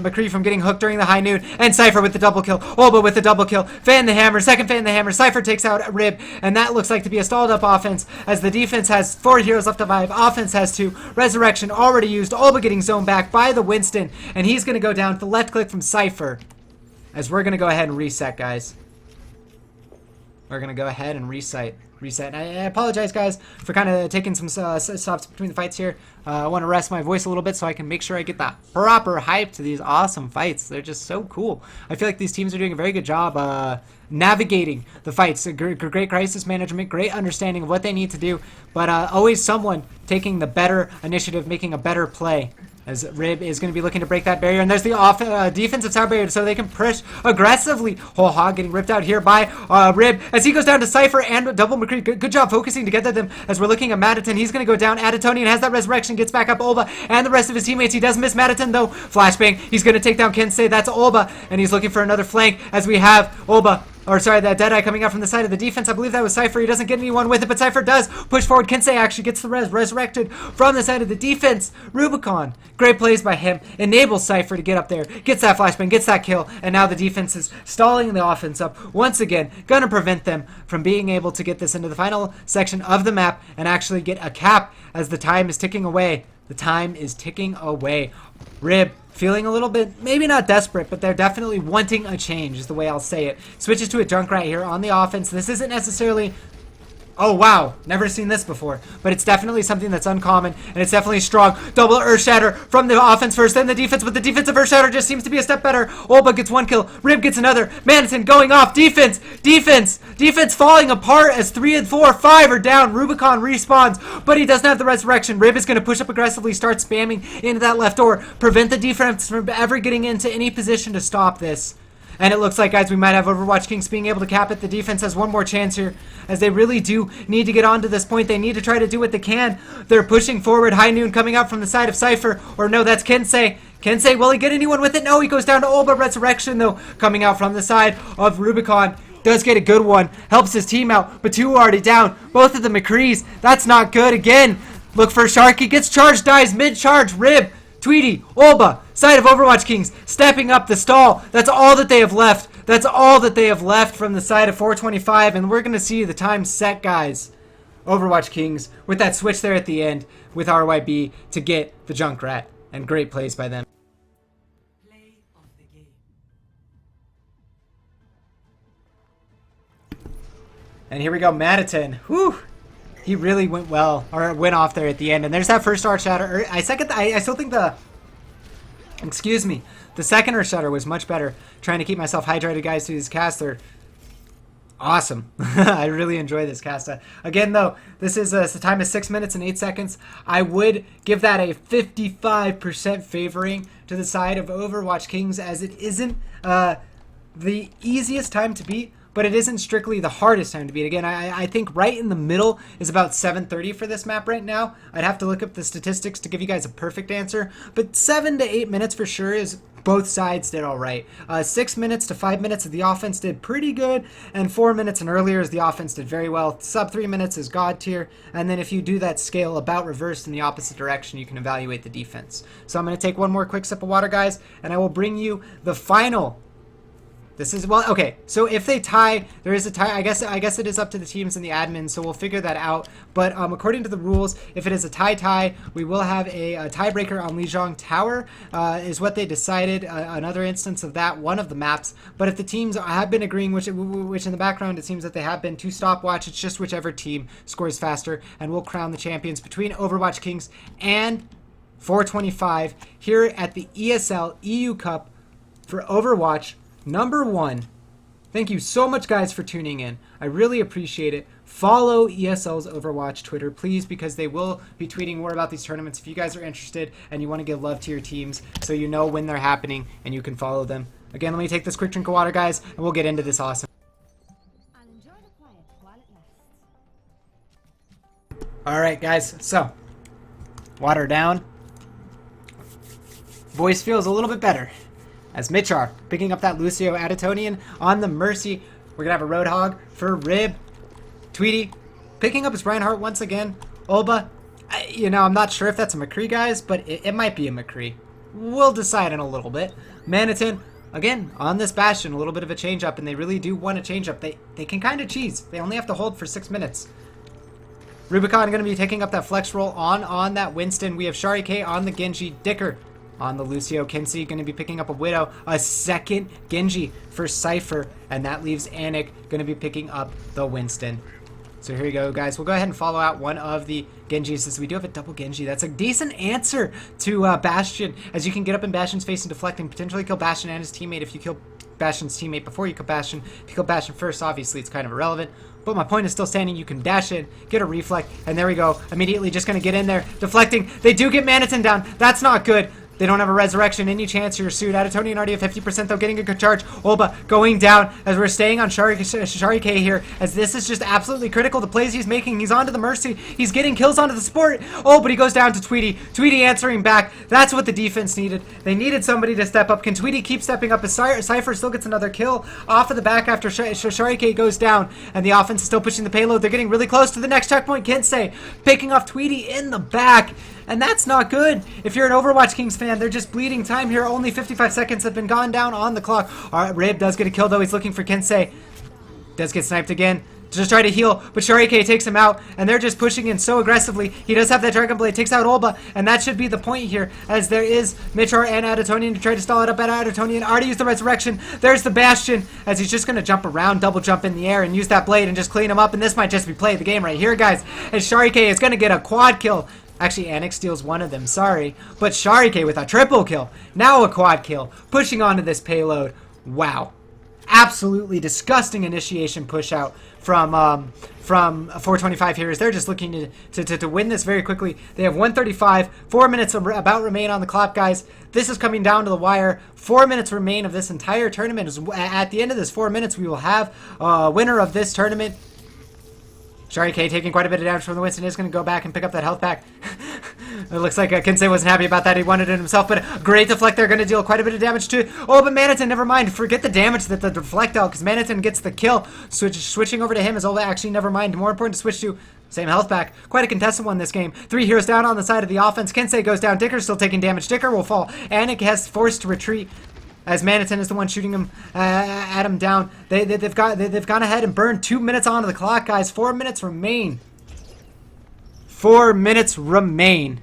McCree from getting hooked during the high noon. And Cypher with the double kill. But with the double kill. Fan the hammer. Second fan the hammer. Cypher takes out Rib, and that looks like to be a stalled up offense, as the defense has 4 heroes left to 5. Offense has 2. Resurrection already used. Olba getting zoned back by the Winston, and he's going to go down to the left click from Cypher, as we're going to go ahead and reset, guys. We're going to go ahead and reset. And I apologize, guys, for kind of taking some stops between the fights here. I want to rest my voice a little bit so I can make sure I get that proper hype to these awesome fights. They're just so cool. I feel like these teams are doing a very good job navigating the fights. Great crisis management, great understanding of what they need to do, but always someone taking the better initiative, making a better play. As Rib is going to be looking to break that barrier. And there's the defensive tower barrier so they can push aggressively. Whole hog getting ripped out here by Rib as he goes down to Cypher and double McCree. Good job focusing to get at them as we're looking at Maditon. He's going to go down. Adatonian has that resurrection, gets back up Olba and the rest of his teammates. He does miss Maditon though. Flashbang. He's going to take down Kensei. That's Olba. And he's looking for another flank as we have Olba. Or sorry, that Deadeye coming out from the side of the defense. I believe that was Cypher. He doesn't get anyone with it, but Cypher does push forward. Kensei actually gets the resurrected from the side of the defense. Rubicon. Great plays by him. Enables Cypher to get up there. Gets that flashbang, gets that kill, and now the defense is stalling the offense up. Once again, gonna prevent them from being able to get this into the final section of the map and actually get a cap as the time is ticking away. The time is ticking away. Rib feeling a little bit, maybe not desperate, but they're definitely wanting a change is the way I'll say it. Switches to a Junkrat here on the offense. This isn't necessarily... Oh, wow. Never seen this before. But it's definitely something that's uncommon, and it's definitely strong. Double Earth Shatter from the offense first, then the defense, but the defensive Earth Shatter just seems to be a step better. Olba gets 1 kill. Rib gets another. Manson going off. Defense. Defense falling apart as 3 and 4, 5 are down. Rubicon respawns, but he doesn't have the resurrection. Rib is going to push up aggressively, start spamming into that left door. Prevent the defense from ever getting into any position to stop this. And it looks like, guys, we might have OWKings being able to cap it. The defense has one more chance here, as they really do need to get on to this point. They need to try to do what they can. They're pushing forward. High Noon coming up from the side of Cypher. Or no, that's Kensei. Kensei, will he get anyone with it? No, he goes down to Olba. Resurrection, though, coming out from the side of Rubicon. Does get a good one. Helps his team out, but 2 are already down. Both of the McCrees. That's not good. Again, look for Sharky. Gets charged, dies mid-charge. Rib. Tweety, Olba, side of OWKings, stepping up the stall. That's all that they have left. That's all that they have left from the side of 425, and we're going to see the time set, guys. OWKings with that switch there at the end with RYB to get the Junkrat, and great plays by them. Play of the game. And here we go, Maditon. Whew. He really went well, or went off there at the end. And there's that first Earth Shatter. I still think the second Earth Shatter was much better. Trying to keep myself hydrated, guys, through this cast. They're awesome. I really enjoy this cast. Again, though, this is the time is 6 minutes and 8 seconds. I would give that a 55% favoring to the side of OWKings, as it isn't the easiest time to beat, but it isn't strictly the hardest time to beat. Again, I think right in the middle is about 7:30 for this map right now. I'd have to look up the statistics to give you guys a perfect answer, but 7 to 8 minutes for sure is both sides did all right. 6 minutes to 5 minutes of the offense did pretty good, and 4 minutes and earlier as the offense did very well. Sub 3 minutes is God tier, and then if you do that scale about reversed in the opposite direction, you can evaluate the defense. So I'm going to take one more quick sip of water, guys, and I will bring you the final. This is, well, okay, so if they tie, there is a tie. I guess it is up to the teams and the admins, so we'll figure that out. But according to the rules, if it is a tie, we will have a tiebreaker on Lijiang Tower, is what they decided. Another instance of that, one of the maps. But if the teams have been agreeing, which in the background it seems that they have been, to stopwatch, it's just whichever team scores faster, and we'll crown the champions between OWKings and 425 here at the ESL EU Cup for Overwatch number 1. Thank you so much, guys, for tuning in. I really appreciate it. Follow ESL's Overwatch Twitter, please, because they will be tweeting more about these tournaments if you guys are interested and you want to give love to your teams so you know when they're happening and you can follow them. Again, let me take this quick drink of water, guys, and we'll get into this awesome. I'll enjoy the quiet while it lasts. Alright, guys, so water down. Voice feels a little bit better. As Mitchar picking up that Lucio Additonian on the Mercy. We're going to have a Roadhog for Rib. Tweety picking up his Reinhardt once again. Olba, I'm not sure if that's a McCree, guys, but it might be a McCree. We'll decide in a little bit. Maniton, again, on this Bastion, a little bit of a change-up, and they really do want a change-up. They can kind of cheese. They only have to hold for 6 minutes. Rubicon going to be taking up that flex roll on that Winston. We have Shari K on the Genji. Dicker on the Lucio. Kinsey going to be picking up a Widow. A second Genji for Cypher. And that leaves Anik going to be picking up the Winston. So here you go, guys. We'll go ahead and follow out one of the Genjis, since we do have a double Genji. That's a decent answer to Bastion, as you can get up in Bastion's face and deflect and potentially kill Bastion and his teammate if you kill Bastion's teammate before you kill Bastion. If you kill Bastion first, obviously it's kind of irrelevant. But my point is still standing. You can dash in, get a reflect, and there we go. Immediately just going to get in there, deflecting. They do get Maniton down. That's not good. They don't have a resurrection. Any chance you're sued. Additonian already at 50% though, getting a good charge. Olba going down as we're staying on Shari K here, as this is just absolutely critical. The plays he's making, he's onto the Mercy. He's getting kills onto the support. Oh, but he goes down to Tweety. Tweety answering back. That's what the defense needed. They needed somebody to step up. Can Tweety keep stepping up? As Cypher still gets another kill off of the back after Shari K goes down, and the offense is still pushing the payload. They're getting really close to the next checkpoint. Kensei picking off Tweety in the back. And that's not good. If you're an OWKings fan, they're just bleeding time here. Only 55 seconds have been gone down on the clock. All right, Rib does get a kill, though. He's looking for Kensei. Does get sniped again. just try to heal, but Sharike takes him out, and they're just pushing in so aggressively. He does have that Dragon Blade, takes out Olba, and that should be the point here, as there is Mitchar and Additonian to try to stall it up at Additonian. Already used the Resurrection. There's the Bastion, as he's just going to jump around, double jump in the air, and use that blade and just clean him up, and this might just be play of the game right here, guys, as Sharike is going to get a quad kill. Actually, Anik steals one of them, sorry, but Sharike with a triple kill. Now a quad kill, pushing onto this payload. Wow. Absolutely disgusting initiation push out from 425 here, as they're just looking to win this very quickly. They have 135, 4 minutes about remain on the clock, guys. This is coming down to the wire. 4 minutes remain of this entire tournament. At the end of this 4 minutes, we will have a winner of this tournament. Sharike taking quite a bit of damage from the Winston is going to go back and pick up that health pack. It looks like Kinsei wasn't happy about that. He wanted it himself, but great deflect there. Going to deal quite a bit of damage to... Oh, but Maniton, never mind. Forget the damage that the deflect dealt, because Maniton gets the kill. Switching over to him is all... Actually, never mind. More important to switch to... Same health back. Quite a contested one this game. 3 heroes down on the side of the offense. Kinsei goes down. Dicker's still taking damage. Dicker will fall. Anik has forced to retreat, as Maniton is the one shooting him at him down. They've gone ahead and burned 2 minutes onto the clock, guys. 4 minutes remain. 4 minutes remain.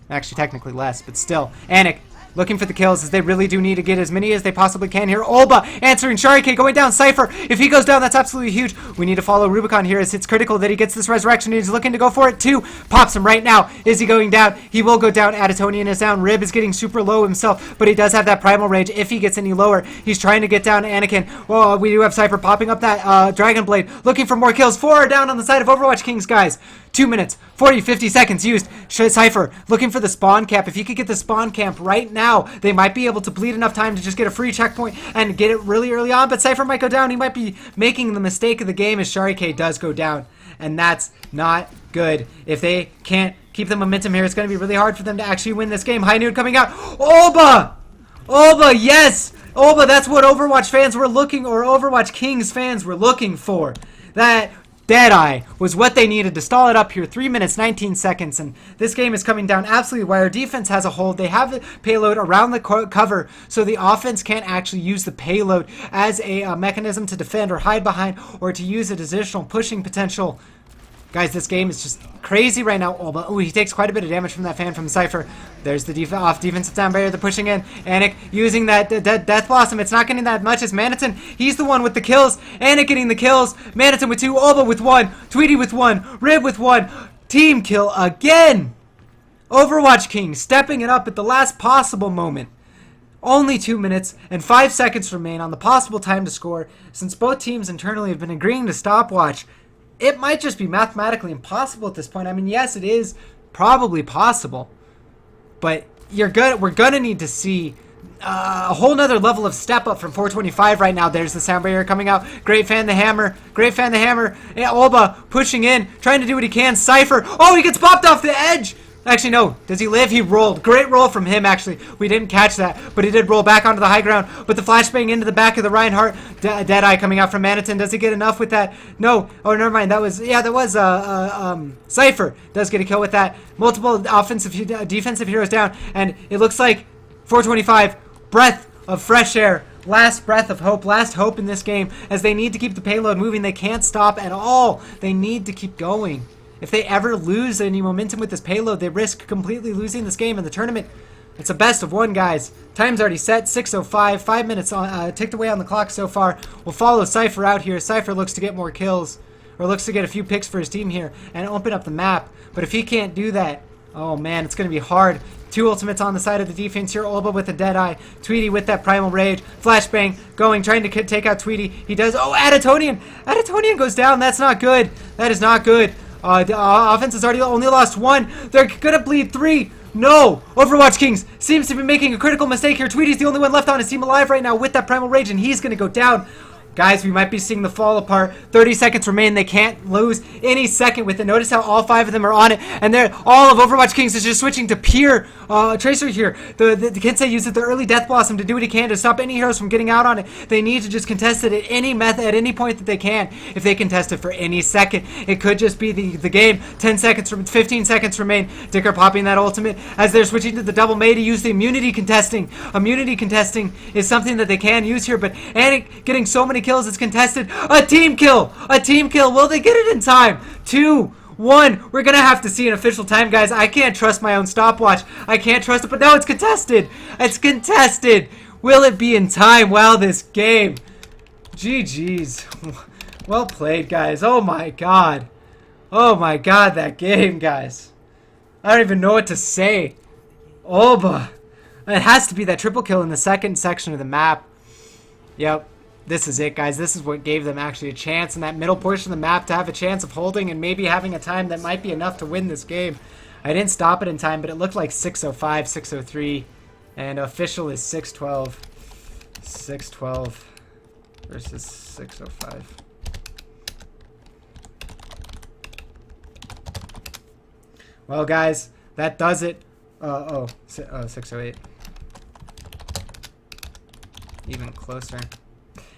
Actually, technically less, but still. Anik looking for the kills, as they really do need to get as many as they possibly can here. Olba answering Sharike, going down. Cypher, if he goes down, that's absolutely huge. We need to follow Rubicon here, as it's critical that he gets this resurrection. He's looking to go for it too. Pops him right now. Is he going down? He will go down. Additonian is down. Rib is getting super low himself, but he does have that primal rage if he gets any lower. He's trying to get down Anakin. Well, we do have Cypher popping up that Dragon Blade, looking for more kills. 4 are down on the side of Overwatch Kings, guys. 2 minutes, 40, 50 seconds used. Cypher looking for the spawn camp. If he could get the spawn camp right now, they might be able to bleed enough time to just get a free checkpoint and get it really early on, but Cypher might go down. He might be making the mistake of the game, as Sharike does go down, and that's not good. If they can't keep the momentum here, it's going to be really hard for them to actually win this game. High Noon coming out. Olba! Olba, yes! Olba, that's what Overwatch fans were looking, or Overwatch Kings fans were looking for. That Deadeye was what they needed to stall it up here. 3 minutes, 19 seconds, and this game is coming down absolutely wire. Defense has a hold. They have the payload around the cover, so the offense can't actually use the payload as a mechanism to defend or hide behind, or to use an additional pushing potential. Guys, this game is just crazy right now. Oh, but he takes quite a bit of damage from that fan from Cypher. There's the off defensive down barrier. They're pushing in. Anik using that Death Blossom. It's not getting that much as Maniton. He's the one with the kills. Anik getting the kills. Maniton with 2. Olba with 1. Tweety with 1. Rib with 1. Team kill again. Overwatch King stepping it up at the last possible moment. Only 2 minutes and 5 seconds remain on the possible time to score. Since both teams internally have been agreeing to stopwatch, it might just be mathematically impossible at this point. I mean, yes, it is probably possible, but we're gonna need to see a whole nother level of step up from 425 right now. There's the sound barrier coming out. Great fan the hammer. Great fan the hammer. Yeah, Olba pushing in, trying to do what he can. Cypher. Oh, he gets popped off the edge. Actually, no. Does he live? He rolled. Great roll from him, actually. We didn't catch that, but he did roll back onto the high ground. But the flashbang into the back of the Reinhardt. Deadeye coming out from Maniton. Does he get enough with that? No. Oh, never mind. That was Cypher does get a kill with that. Multiple defensive heroes down, and it looks like 425, breath of fresh air. Last breath of hope, last hope in this game, as they need to keep the payload moving. They can't stop at all. They need to keep going. If they ever lose any momentum with this payload, they risk completely losing this game in the tournament. It's a best of 1, guys. Time's already set, 6:05. 5 minutes ticked away on the clock so far. We'll follow Cypher out here. Cypher looks to get more kills, or looks to get a few picks for his team here and open up the map. But if he can't do that, oh man, it's going to be hard. 2 ultimates on the side of the defense here. Olba with a Deadeye. Tweety with that Primal Rage. Flashbang going, trying to take out Tweety. He does. Oh, Additonian! Additonian goes down. That's not good. That is not good. The offense has already only lost 1. They're gonna bleed 3. No! Overwatch Kings seems to be making a critical mistake here. Tweety's the only one left on his team alive right now with that Primal Rage, and he's gonna go down. Guys, we might be seeing the fall apart. 30 seconds remain. They can't lose any second with it. Notice how all 5 of them are on it. And they're all of Overwatch Kings is just switching to pure Tracer here. The Kinsei uses the early Death Blossom to do what he can to stop any heroes from getting out on it. They need to just contest it at any method, at any point that they can. If they contest it for any second, it could just be the game. 10 seconds, 15 seconds remain. Dicker popping that ultimate as they're switching to the double May to use the immunity contesting. Immunity contesting is something that they can use here, but Anik getting so many kills. It's contested. A team kill. A team kill. Will they get it in time? 2, 1. We're going to have to see an official time, guys. I can't trust my own stopwatch. I can't trust it. But no, it's contested. It's contested. Will it be in time? Wow, this game. GG's. Well played, guys. Oh, my God. Oh, my God, that game, guys. I don't even know what to say. Oba. It has to be that triple kill in the second section of the map. Yep. This is it, guys. This is what gave them actually a chance in that middle portion of the map to have a chance of holding and maybe having a time that might be enough to win this game. I didn't stop it in time, but it looked like 6:05, 6:03. And official is 6:12. 6:12 versus 6:05. Well, guys, that does it. 6:08. Even closer.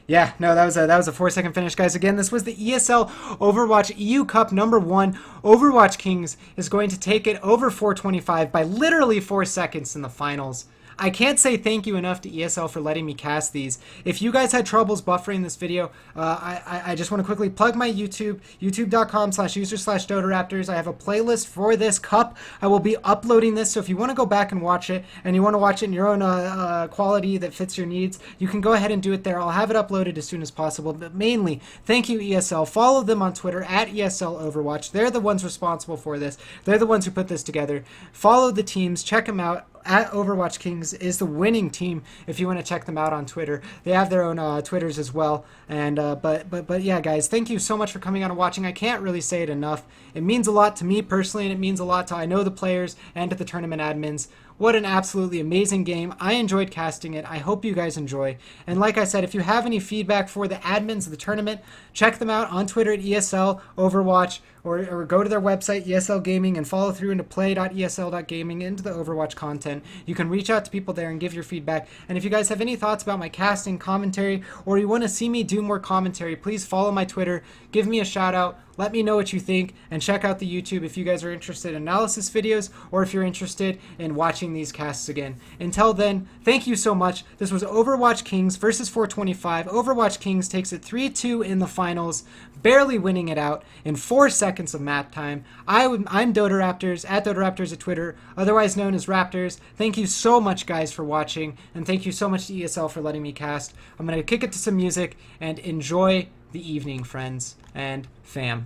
Yeah, no, that was a 4-second finish, guys. Again, this was the ESL Overwatch EU Cup #1. OWKings is going to take it over 425 by literally 4 seconds in the finals. I can't say thank you enough to ESL for letting me cast these. If you guys had troubles buffering this video, I just want to quickly plug my YouTube, youtube.com/user/DotaRaptors. I have a playlist for this cup. I will be uploading this, so if you want to go back and watch it, and you want to watch it in your own quality that fits your needs, you can go ahead and do it there. I'll have it uploaded as soon as possible. But mainly, thank you, ESL. Follow them on Twitter, @ESL Overwatch. They're the ones responsible for this. They're the ones who put this together. Follow the teams. Check them out. @OverwatchKings is the winning team if you want to check them out on Twitter. They have their own Twitters as well. And but yeah, guys, thank you so much for coming out and watching. I can't really say it enough. It means a lot to me personally, and it means a lot to, I know, the players and to the tournament admins. What an absolutely amazing game. I enjoyed casting it. I hope you guys enjoy. And like I said, if you have any feedback for the admins of the tournament, check them out on Twitter at ESL Overwatch, or go to their website, ESL Gaming, and follow through into play.esl.gaming into the Overwatch content. You can reach out to people there and give your feedback. And if you guys have any thoughts about my casting, commentary, or you want to see me do more commentary, please follow my Twitter, give me a shout out, let me know what you think, and check out the YouTube if you guys are interested in analysis videos, or if you're interested in watching these casts again. Until then, thank you so much. This was OWKings versus 425. OWKings takes it 3-2 in the finals, barely winning it out in 4 seconds of map time. I'm DotaRaptors, @DotaRaptors at Twitter, otherwise known as RaptorZ. Thank you so much, guys, for watching, and thank you so much to ESL for letting me cast. I'm going to kick it to some music, and enjoy the evening, friends and fam.